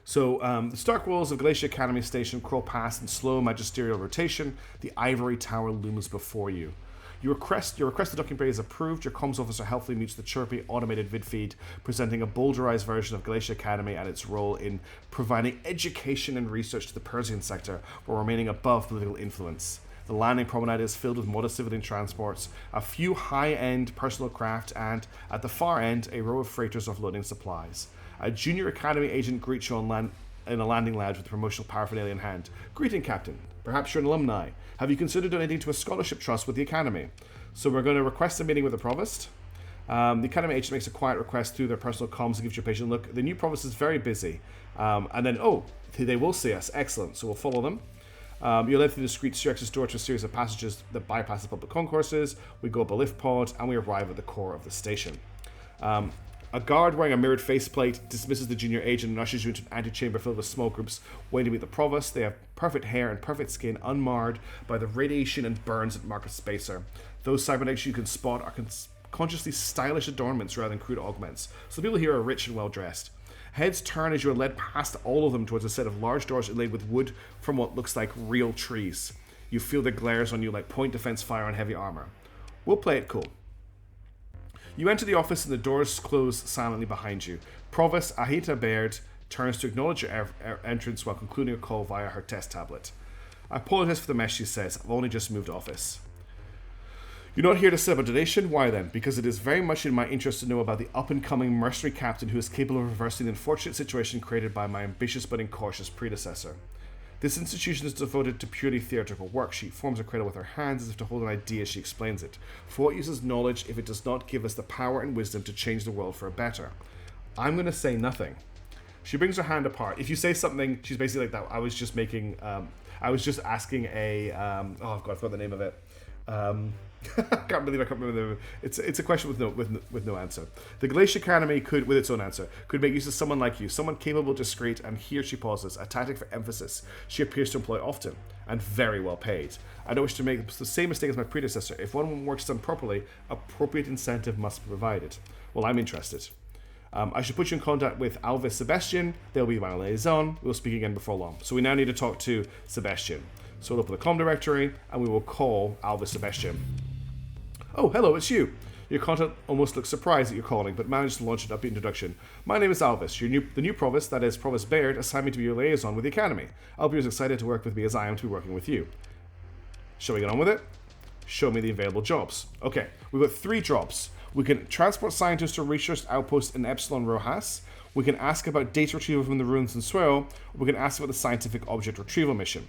So, the stark walls of Galatia Academy Station crawl past in slow magisterial rotation. The ivory tower looms before you. Your request to docking bay is approved. Your comms officer helpfully mutes the chirpy automated vid feed, presenting a bolderized version of Galatia Academy and its role in providing education and research to the Persian sector while remaining above political influence. The landing promenade is filled with modest civilian transports, a few high-end personal craft, and, at the far end, a row of freighters offloading supplies. A junior Academy agent greets you in a landing lounge with promotional paraphernalia in hand. Greeting, Captain. Perhaps you're an alumni. Have you considered donating to a scholarship trust with the Academy? So we're going to request a meeting with the Provost. The Academy agent makes a quiet request through their personal comms and gives you a patient look. The new Provost is very busy. And then, oh, they will see us. Excellent. So we'll follow them. You're led through the discreet Starficz door to a series of passages that bypass the public concourses. We go up a lift pod, and we arrive at the core of the station. A guard wearing a mirrored faceplate dismisses the junior agent and ushers you into an antechamber filled with small groups waiting to meet the Provost. They have perfect hair and perfect skin, unmarred by the radiation and burns that mark a spacer. Those cybernetics you can spot are consciously stylish adornments rather than crude augments, so the people here are rich and well-dressed. Heads turn as you are led past all of them towards a set of large doors inlaid with wood from what looks like real trees. You feel their glares on you like point defense fire on heavy armor. We'll play it cool. You enter the office and the doors close silently behind you. Provost Ahita Baird turns to acknowledge your entrance while concluding a call via her test tablet. I apologize for the mess, she says. I've only just moved office. You're not here to set up a donation? Why then? Because it is very much in my interest to know about the up-and-coming mercenary captain who is capable of reversing the unfortunate situation created by my ambitious but incautious predecessor. This institution is devoted to purely theoretical work. She forms a cradle with her hands as if to hold an idea as she explains it. For what use is knowledge if it does not give us the power and wisdom to change the world for a better? I'm going to say nothing. She brings her hand apart. If you say something, she's basically like that. I was just making, I was just asking a, oh God, I forgot the name of it. I can't believe I can't remember the name. It's a question with no answer. The Glacier Academy could, with its own answer, could make use of someone like you, someone capable, discreet, and here she pauses, a tactic for emphasis she appears to employ often, and very well paid. I don't wish to make the same mistake as my predecessor. If one works done properly, appropriate incentive must be provided. Well, I'm interested. I should put you in contact with Alvis Sebastian. They'll be my liaison. We'll speak again before long. So we now need to talk to Sebastian. So we'll open the comm directory, and we will call Alvis Sebastian. Oh, hello, it's you. Your contact almost looks surprised that you're calling, but managed to launch an upbeat introduction. My name is Alvis. The new provost, that is Provost Baird, assigned me to be your liaison with the Academy. I'll be as excited to work with me as I am to be working with you. Shall we get on with it? Show me the available jobs. Okay, we've got 3 jobs. We can transport scientists to a research outpost in Epsilon Rojas. We can ask about data retrieval from the ruins in Swirl. We can ask about the scientific object retrieval mission.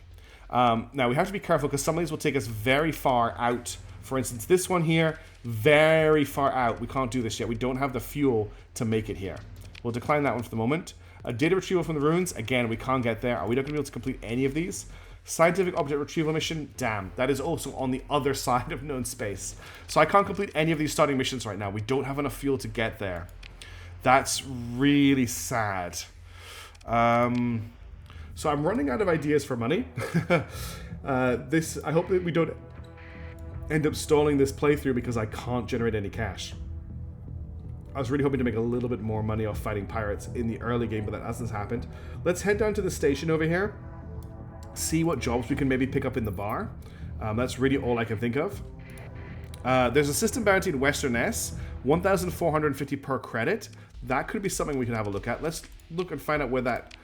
Now, we have to be careful because some of these will take us very far out. For instance, this one here, very far out. We can't do this yet. We don't have the fuel to make it here. We'll decline that one for the moment. Data retrieval from the ruins, again, we can't get there. Are we not going to be able to complete any of these? Scientific object retrieval mission, damn, that is also on the other side of known space. So I can't complete any of these starting missions right now. We don't have enough fuel to get there. That's really sad. So I'm running out of ideas for money. I hope that we don't end up stalling this playthrough because I can't generate any cash. I was really hoping to make a little bit more money off fighting pirates in the early game, but that hasn't happened. Let's head down to the station over here. See what jobs we can maybe pick up in the bar. That's really all I can think of. There's a system bounty in Western S, 1,450 per credit. That could be something we can have a look at. Let's look and find out where that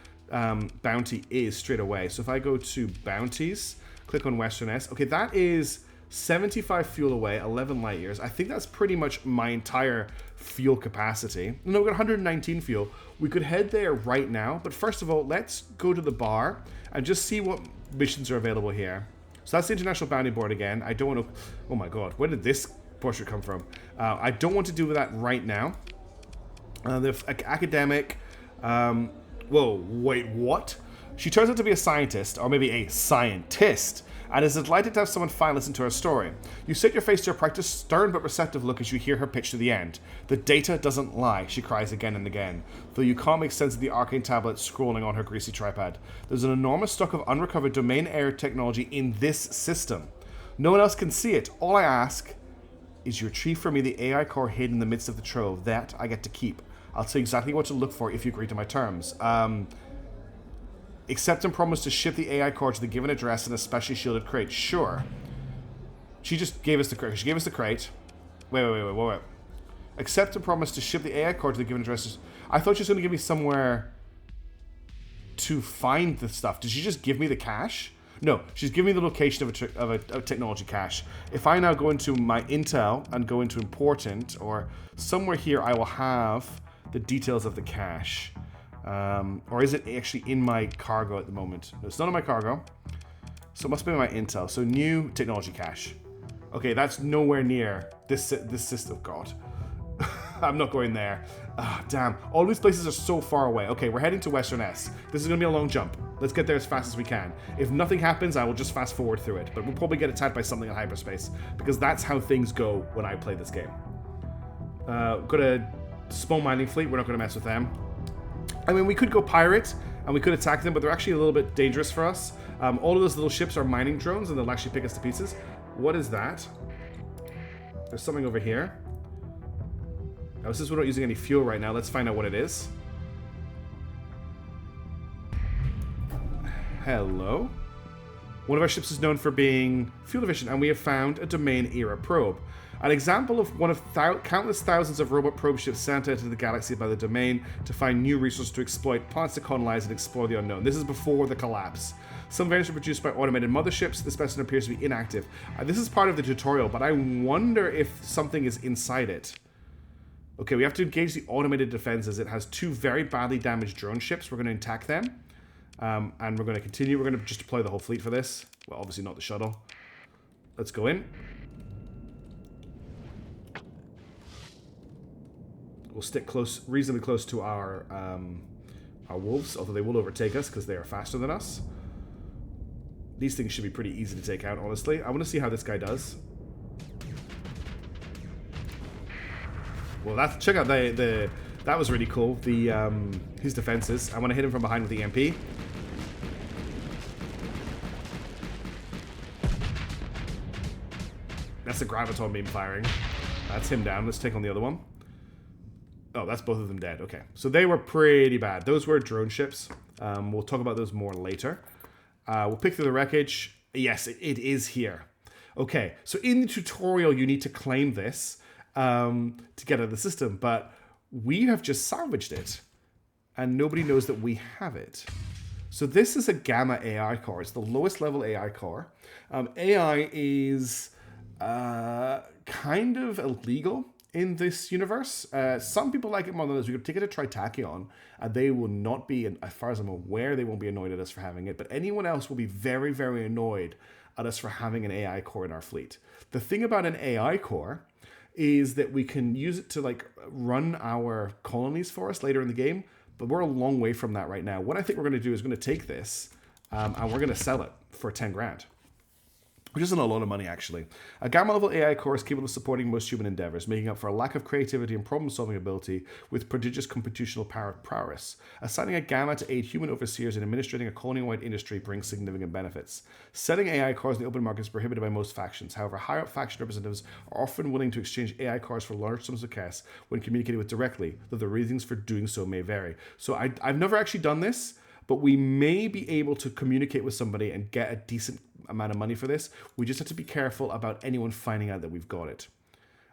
bounty is straight away. So if I go to bounties, click on Western S. Okay, that is 75 fuel away, 11 light years. I think that's pretty much my entire fuel capacity. No, we've got 119 fuel. We could head there right now, but first of all, let's go to the bar and just see what missions are available here. So that's the International Bounty Board again. I don't want to... Oh my god, where did this portrait come from? I don't want to do that right now. The academic... whoa, wait, what? She turns out to be a scientist, or maybe a scientist, and is delighted to have someone finally listen to her story. You set your face to her practice, stern but receptive look as you hear her pitch to the end. The data doesn't lie, she cries again and again, though you can't make sense of the arcane tablet scrolling on her greasy tripod. There's an enormous stock of unrecovered domain error technology in this system. No one else can see it. All I ask is you retrieve for me the AI core hidden in the midst of the trove. That I get to keep. I'll tell you exactly what to look for if you agree to my terms. Accept and promise to ship the AI core to the given address in a specially shielded crate. Sure. She just gave us the crate. She gave us the crate. Wait. Accept and promise to ship the AI core to the given address. I thought she was going to give me somewhere to find the stuff. Did she just give me the cache? No, she's giving me the location of a technology cache. If I now go into my intel and go into important, or somewhere here, I will have the details of the cache. Or is it actually in my cargo at the moment? No, it's not in my cargo. So it must be in my intel. So new technology cache. Okay, that's nowhere near this system. God. I'm not going there. Ah, damn. All these places are so far away. Okay, we're heading to Western S. This is going to be a long jump. Let's get there as fast as we can. If nothing happens, I will just fast forward through it. But we'll probably get attacked by something in hyperspace, because that's how things go when I play this game. Got a small mining fleet. We're not going to mess with them. I mean, we could go pirate, and we could attack them, but they're actually a little bit dangerous for us. All of those little ships are mining drones, and they'll actually pick us to pieces. What is that? There's something over here. Now, since we're not using any fuel right now, let's find out what it is. Hello? One of our ships is known for being fuel efficient, and we have found a domain-era probe. An example of one of countless thousands of robot probe ships sent out into the galaxy by the domain to find new resources to exploit, planets to colonize, and explore the unknown. This is before the collapse. Some variants are produced by automated motherships. This specimen appears to be inactive. This is part of the tutorial, but I wonder if something is inside it. Okay, we have to engage the automated defenses. It has 2 very badly damaged drone ships. We're going to attack them. And we're going to continue. We're going to just deploy the whole fleet for this. Well, obviously not the shuttle. Let's go in. We'll stick close, reasonably close to our wolves, although they will overtake us because they are faster than us. These things should be pretty easy to take out, honestly. I want to see how this guy does. Well, check out that was really cool. His defenses. I want to hit him from behind with the EMP. That's a graviton beam firing. That's him down. Let's take on the other one. Oh, that's both of them dead. Okay, so they were pretty bad. Those were drone ships. We'll talk about those more later. We'll pick through the wreckage. Yes, it is here. Okay, so in the tutorial, you need to claim this to get out of the system, but we have just salvaged it, and nobody knows that we have it. So this is a Gamma AI core. It's the lowest level AI core. AI is kind of illegal in this universe. Some people like it more than others. We could take it to Tritachyon, and they will not be, as far as I'm aware, they won't be annoyed at us for having it, but anyone else will be very, very annoyed at us for having an AI core in our fleet. The thing about an AI core is that we can use it to like run our colonies for us later in the game, but we're a long way from that right now. What I think we're going to do is going to take this and we're going to sell it for 10 grand. Which isn't a lot of money, actually. A Gamma-level AI core is capable of supporting most human endeavors, making up for a lack of creativity and problem-solving ability with prodigious computational prowess. Assigning a Gamma to aid human overseers in administrating a colony-wide industry brings significant benefits. Selling AI cores in the open market is prohibited by most factions. However, higher-up faction representatives are often willing to exchange AI cores for large sums of cash when communicated with directly, though the reasons for doing so may vary. So I've never actually done this, but we may be able to communicate with somebody and get a decent amount of money for this. We just have to be careful about anyone finding out that we've got it.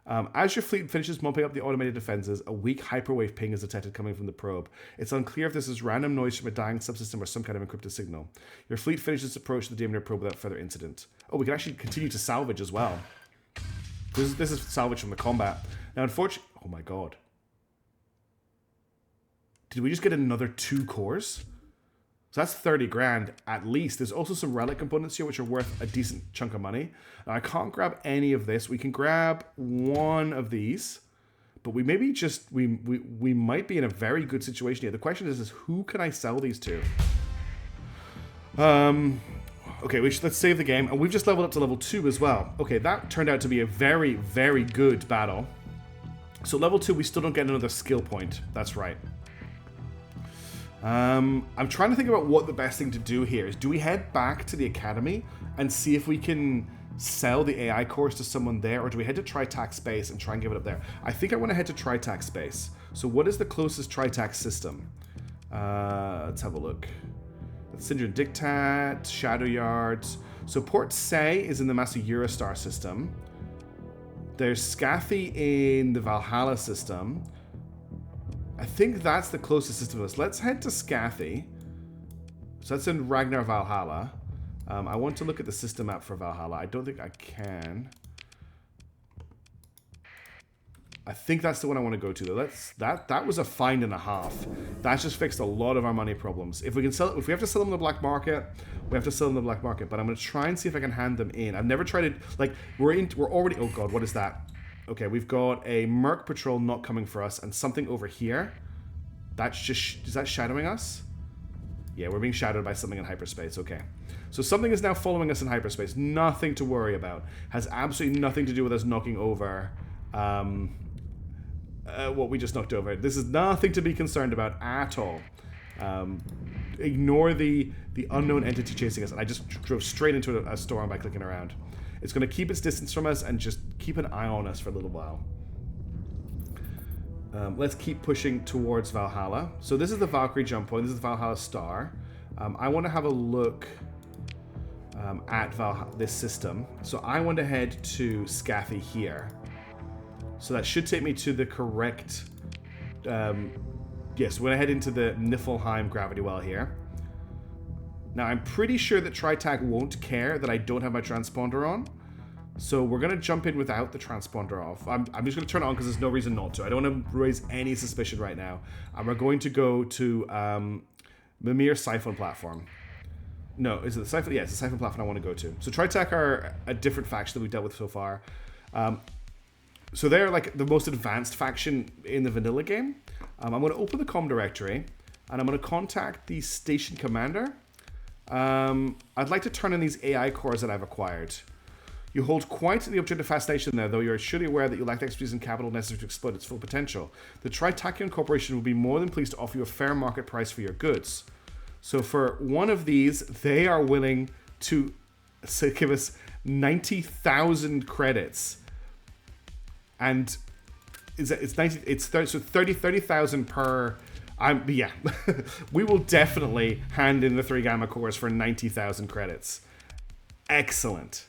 As your fleet finishes mopping up the automated defenses, a weak hyperwave ping is detected coming from the probe. It's unclear if this is random noise from a dying subsystem or some kind of encrypted signal. Your fleet finishes its approach to the Daemon probe without further incident. Oh, we can actually continue to salvage as well. This is salvage from the combat. Now, unfortunately... Oh my god. Did we just get another 2 cores? So that's 30 grand at least. There's also some relic components here which are worth a decent chunk of money. Now, I can't grab any of this. We can grab one of these, but we maybe just, we might be in a very good situation here. The question is who can I sell these to? Okay, let's save the game. And we've just leveled up to level 2 as well. Okay, that turned out to be a very, very good battle. So level 2, we still don't get another skill point. That's right. I'm trying to think about what the best thing to do here is. Do we head back to the academy and see if we can sell the AI cores to someone there, or do we head to Tritax Space and try and give it up there? I think I want to head to Tritax Space. So what is the closest Tritax system? Let's have a look. Syndrome Dictat, Shadowyards. So Port Say is in the Master-Eurostar system. There's Scathy in the Valhalla system. I think that's the closest system to us. Let's head to Scathy. So that's in Ragnar Valhalla. I want to look at the system map for Valhalla. I don't think I can. I think that's the one I want to go to though. That was a find and a half. That just fixed a lot of our money problems. If we can sell it, if we have to sell them in the black market, we have to sell them in the black market. But I'm gonna try and see if I can hand them in. I've never tried it. Like we're already. Oh god, what is that? Okay, we've got a Merc Patrol not coming for us, and something over here. That's just... Is that shadowing us? Yeah, we're being shadowed by something in hyperspace. Okay. So something is now following us in hyperspace. Nothing to worry about. Has absolutely nothing to do with us knocking over what we just knocked over. This is nothing to be concerned about at all. Ignore the unknown entity chasing us. And I just drove straight into a storm by clicking around. It's going to keep its distance from us and just keep an eye on us for a little while. Let's keep pushing towards Valhalla. So this is the Valkyrie jump point. This is the Valhalla star. I want to have a look at this system. So I want to head to Scathy here. So that should take me to the correct... yes, we're going to head into the Niflheim gravity well here. Now, I'm pretty sure that Tritac won't care that I don't have my transponder on. So we're going to jump in without the transponder off. I'm just going to turn it on because there's no reason not to. I don't want to raise any suspicion right now. And we're going to go to Mimir Siphon platform. No, is it the Siphon? Yeah, it's the Siphon platform I want to go to. So Tritech are a different faction that we've dealt with so far. So they're like the most advanced faction in the vanilla game. I'm going to open the comm directory, and I'm going to contact the station commander. I'd like to turn in these AI cores that I've acquired. You hold quite the objective fascination there, though you're surely aware that you lack the expertise and capital necessary to exploit its full potential. The Tritachian Corporation will be more than pleased to offer you a fair market price for your goods. So for one of these, they are willing to give us 90,000 credits. And it's 30,000 per. Yeah, we will definitely hand in the 3 gamma cores for 90,000 credits. Excellent.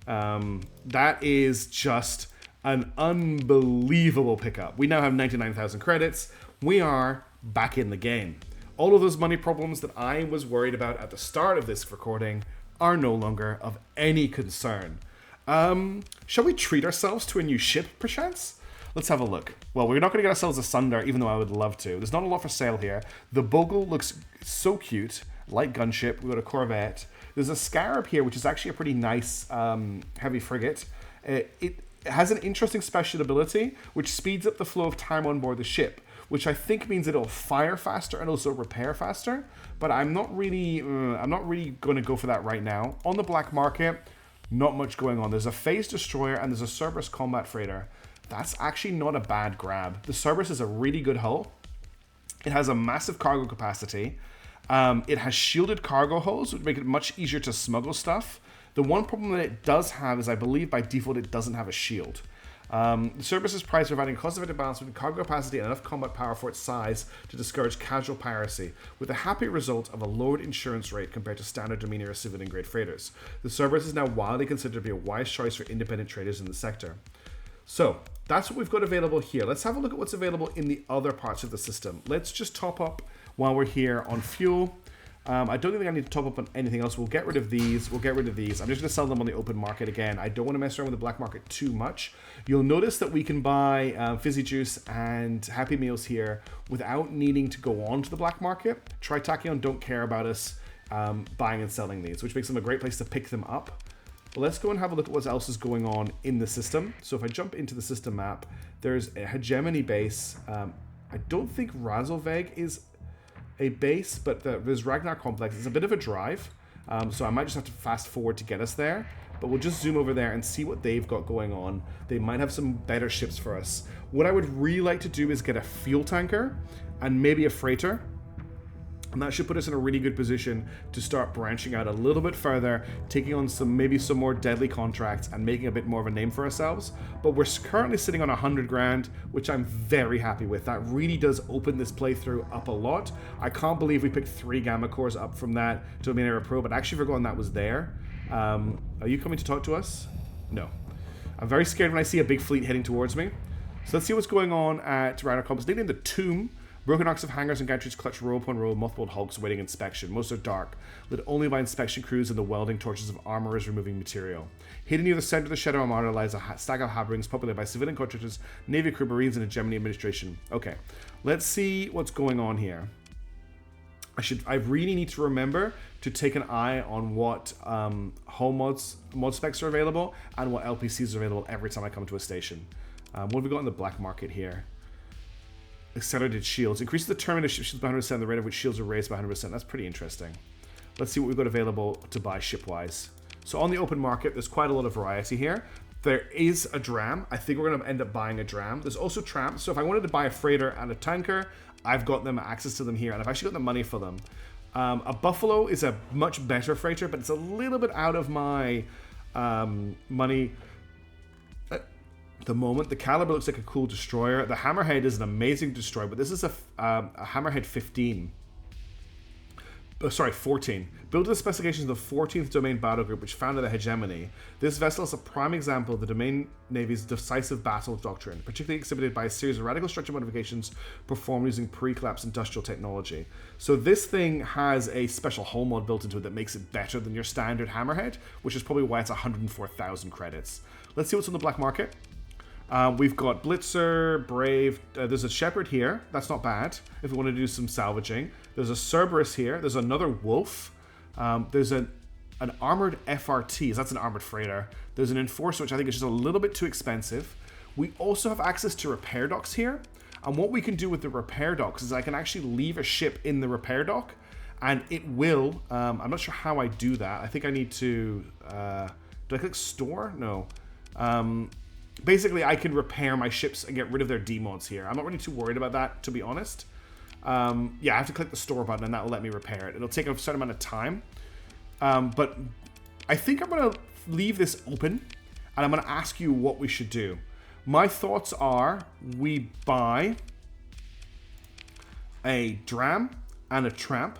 That is just an unbelievable pickup. We now have 99,000 credits. We are back in the game. All of those money problems that I was worried about at the start of this recording are no longer of any concern. Shall we treat ourselves to a new ship, perchance? Let's have a look. Well, we're not going to get ourselves a Sunder, even though I would love to. There's not a lot for sale here. The Bogle looks so cute. Light gunship. We've got a Corvette. There's a Scarab here, which is actually a pretty nice heavy frigate. It has an interesting special ability, which speeds up the flow of time on board the ship, which I think means it'll fire faster and also repair faster. But I'm not really going to go for that right now. On the black market, not much going on. There's a phase destroyer and there's a Cerberus combat freighter. That's actually not a bad grab. The Cerberus is a really good hull. It has a massive cargo capacity. It has shielded cargo hulls, which make it much easier to smuggle stuff. The one problem that it does have is I believe by default it doesn't have a shield. The Cerberus is priced providing a cost-effective balance between cargo capacity and enough combat power for its size to discourage casual piracy, with a happy result of a lowered insurance rate compared to standard demeanor or civilian-grade freighters. The Cerberus is now widely considered to be a wise choice for independent traders in the sector. So, that's what we've got available here. Let's have a look at what's available in the other parts of the system. Let's just top up while we're here on fuel. I don't think I need to top up on anything else. We'll get rid of these. I'm just going to sell them on the open market again. I don't want to mess around with the black market too much. You'll notice that we can buy Fizzy Juice and Happy Meals here without needing to go on to the black market. Tritachyon don't care about us buying and selling these, which makes them a great place to pick them up. But let's go and have a look at what else is going on in the system. So if I jump into the system map, there's a hegemony base. I don't think Razelveg is a base, but there's Ragnar Complex. It's a bit of a drive, so I might just have to fast forward to get us there. But we'll just zoom over there and see what they've got going on. They might have some better ships for us. What I would really like to do is get a fuel tanker and maybe a freighter. And that should put us in a really good position to start branching out a little bit further, taking on maybe some more deadly contracts and making a bit more of a name for ourselves. But we're currently sitting on 100 grand, which I'm very happy with. That really does open this playthrough up a lot. I can't believe we picked 3 Gamma Cores up from that to a Minera Pro, but I actually forgotten that was there. Are you coming to talk to us? No. I'm very scared when I see a big fleet heading towards me. So let's see what's going on at Ragnar Complex. They named the Tomb. Broken arcs of hangars and gantries clutch row upon row of mothballed hulks awaiting inspection. Most are dark, lit only by inspection crews and the welding torches of armorers removing material. Hidden near the center of the Shadow Armada lies a stack of haberings populated by civilian contractors, Navy crew, Marines, and a Gemini administration. Okay, let's see what's going on here. I really need to remember to take an eye on what Hullmods mod specs are available and what LPCs are available every time I come to a station. What have we got in the black market here? Accelerated shields. Increases the terminus ship shields by 100%, the rate of which shields are raised by 100%. That's pretty interesting. Let's see what we've got available to buy ship-wise. So on the open market, there's quite a lot of variety here. There is a dram. I think we're going to end up buying a dram. There's also tramps. So if I wanted to buy a freighter and a tanker, I've got them access to them here, and I've actually got the money for them. A Buffalo is a much better freighter, but it's a little bit out of my money. The moment. The Caliber looks like a cool destroyer. The Hammerhead is an amazing destroyer, but this is a Hammerhead 15. Sorry, 14. Built to the specifications of the 14th Domain Battle Group, which founded the Hegemony, this vessel is a prime example of the Domain Navy's decisive battle doctrine, particularly exhibited by a series of radical structure modifications performed using pre-collapse industrial technology. So this thing has a special hull mod built into it that makes it better than your standard Hammerhead, which is probably why it's 104,000 credits. Let's see what's on the black market. We've got Blitzer, Brave. There's a Shepherd here. That's not bad if we want to do some salvaging. There's a Cerberus here. There's another Wolf. There's an armored FRT. That's an armored freighter. There's an Enforcer, which I think is just a little bit too expensive. We also have access to repair docks here. And what we can do with the repair docks is I can actually leave a ship in the repair dock. And it will, I'm not sure how I do that. I think I need to, do I click store? No. Basically, I can repair my ships and get rid of their demods here. I'm not really too worried about that, to be honest. Yeah, I have to click the store button and that will let me repair it. It'll take a certain amount of time. But I think I'm going to leave this open and I'm going to ask you what we should do. My thoughts are we buy a Dram and a Tramp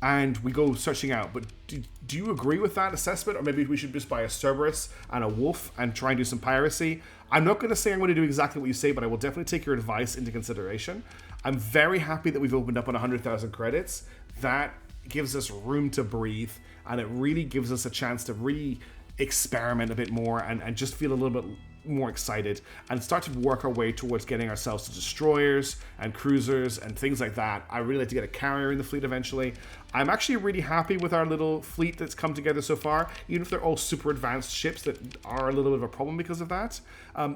and we go searching out. But do you agree with that assessment? Or maybe we should just buy a Cerberus and a Wolf and try and do some piracy? I'm not going to say I'm going to do exactly what you say, but I will definitely take your advice into consideration. I'm very happy that we've opened up on 100,000 credits. That gives us room to breathe, and it really gives us a chance to really experiment a bit more and just feel a little bit more excited and start to work our way towards getting ourselves to destroyers and cruisers and things like that. I really like to get a carrier in the fleet eventually. I'm actually really happy with our little fleet that's come together so far, even if they're all super advanced ships that are a little bit of a problem because of that.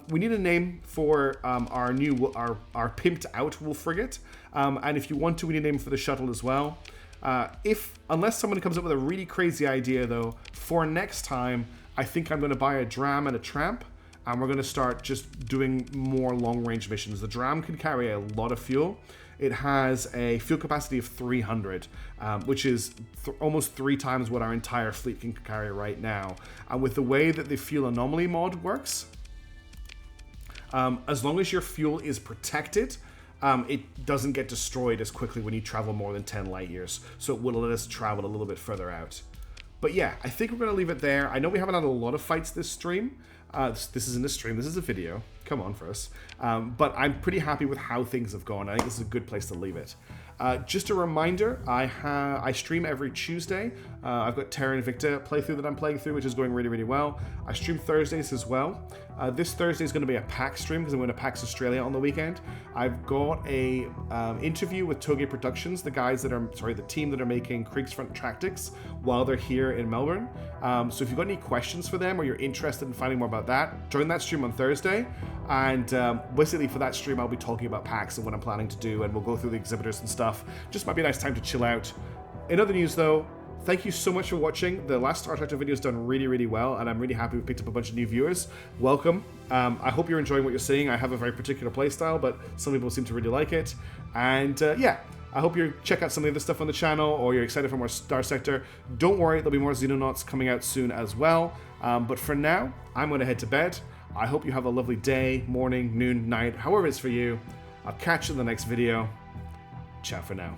We need a name for our new, our pimped out Wolf frigate, and if you want to, we need a name for the shuttle as well. Unless someone comes up with a really crazy idea though, for next time, I think I'm going to buy a Dram and a Tramp. And we're going to start just doing more long-range missions. The Dram can carry a lot of fuel. It has a fuel capacity of 300, which is almost 3 times what our entire fleet can carry right now. And with the way that the fuel anomaly mod works, as long as your fuel is protected, it doesn't get destroyed as quickly when you travel more than 10 light years. So it will let us travel a little bit further out. But yeah, I think we're going to leave it there. I know we haven't had a lot of fights this stream. This isn't a stream, this is a video. Come on, Phros. But I'm pretty happy with how things have gone. I think this is a good place to leave it. Just a reminder, I stream every Tuesday. I've got Terra Invicta playthrough that I'm playing through, which is going really, really well. I stream Thursdays as well. This Thursday is going to be a PAX stream because I'm going to PAX Australia on the weekend. I've got a interview with Toge Productions, the team that are making Kriegsfront Tactics while they're here in Melbourne. So if you've got any questions for them or you're interested in finding more about that, join that stream on Thursday. And basically for that stream, I'll be talking about PAX and what I'm planning to do, and we'll go through the exhibitors and stuff. Just might be a nice time to chill out. In other news though, thank you so much for watching. The last Starcraft video has done really, really well, and I'm really happy we picked up a bunch of new viewers. Welcome. I hope you're enjoying what you're seeing. I have a very particular playstyle, but some people seem to really like it. And yeah, I hope you check out some of the other stuff on the channel, or you're excited for more Starsector. Don't worry, there'll be more Xenonauts coming out soon as well. But for now, I'm going to head to bed. I hope you have a lovely day, morning, noon, night, however it's for you. I'll catch you in the next video. Ciao for now.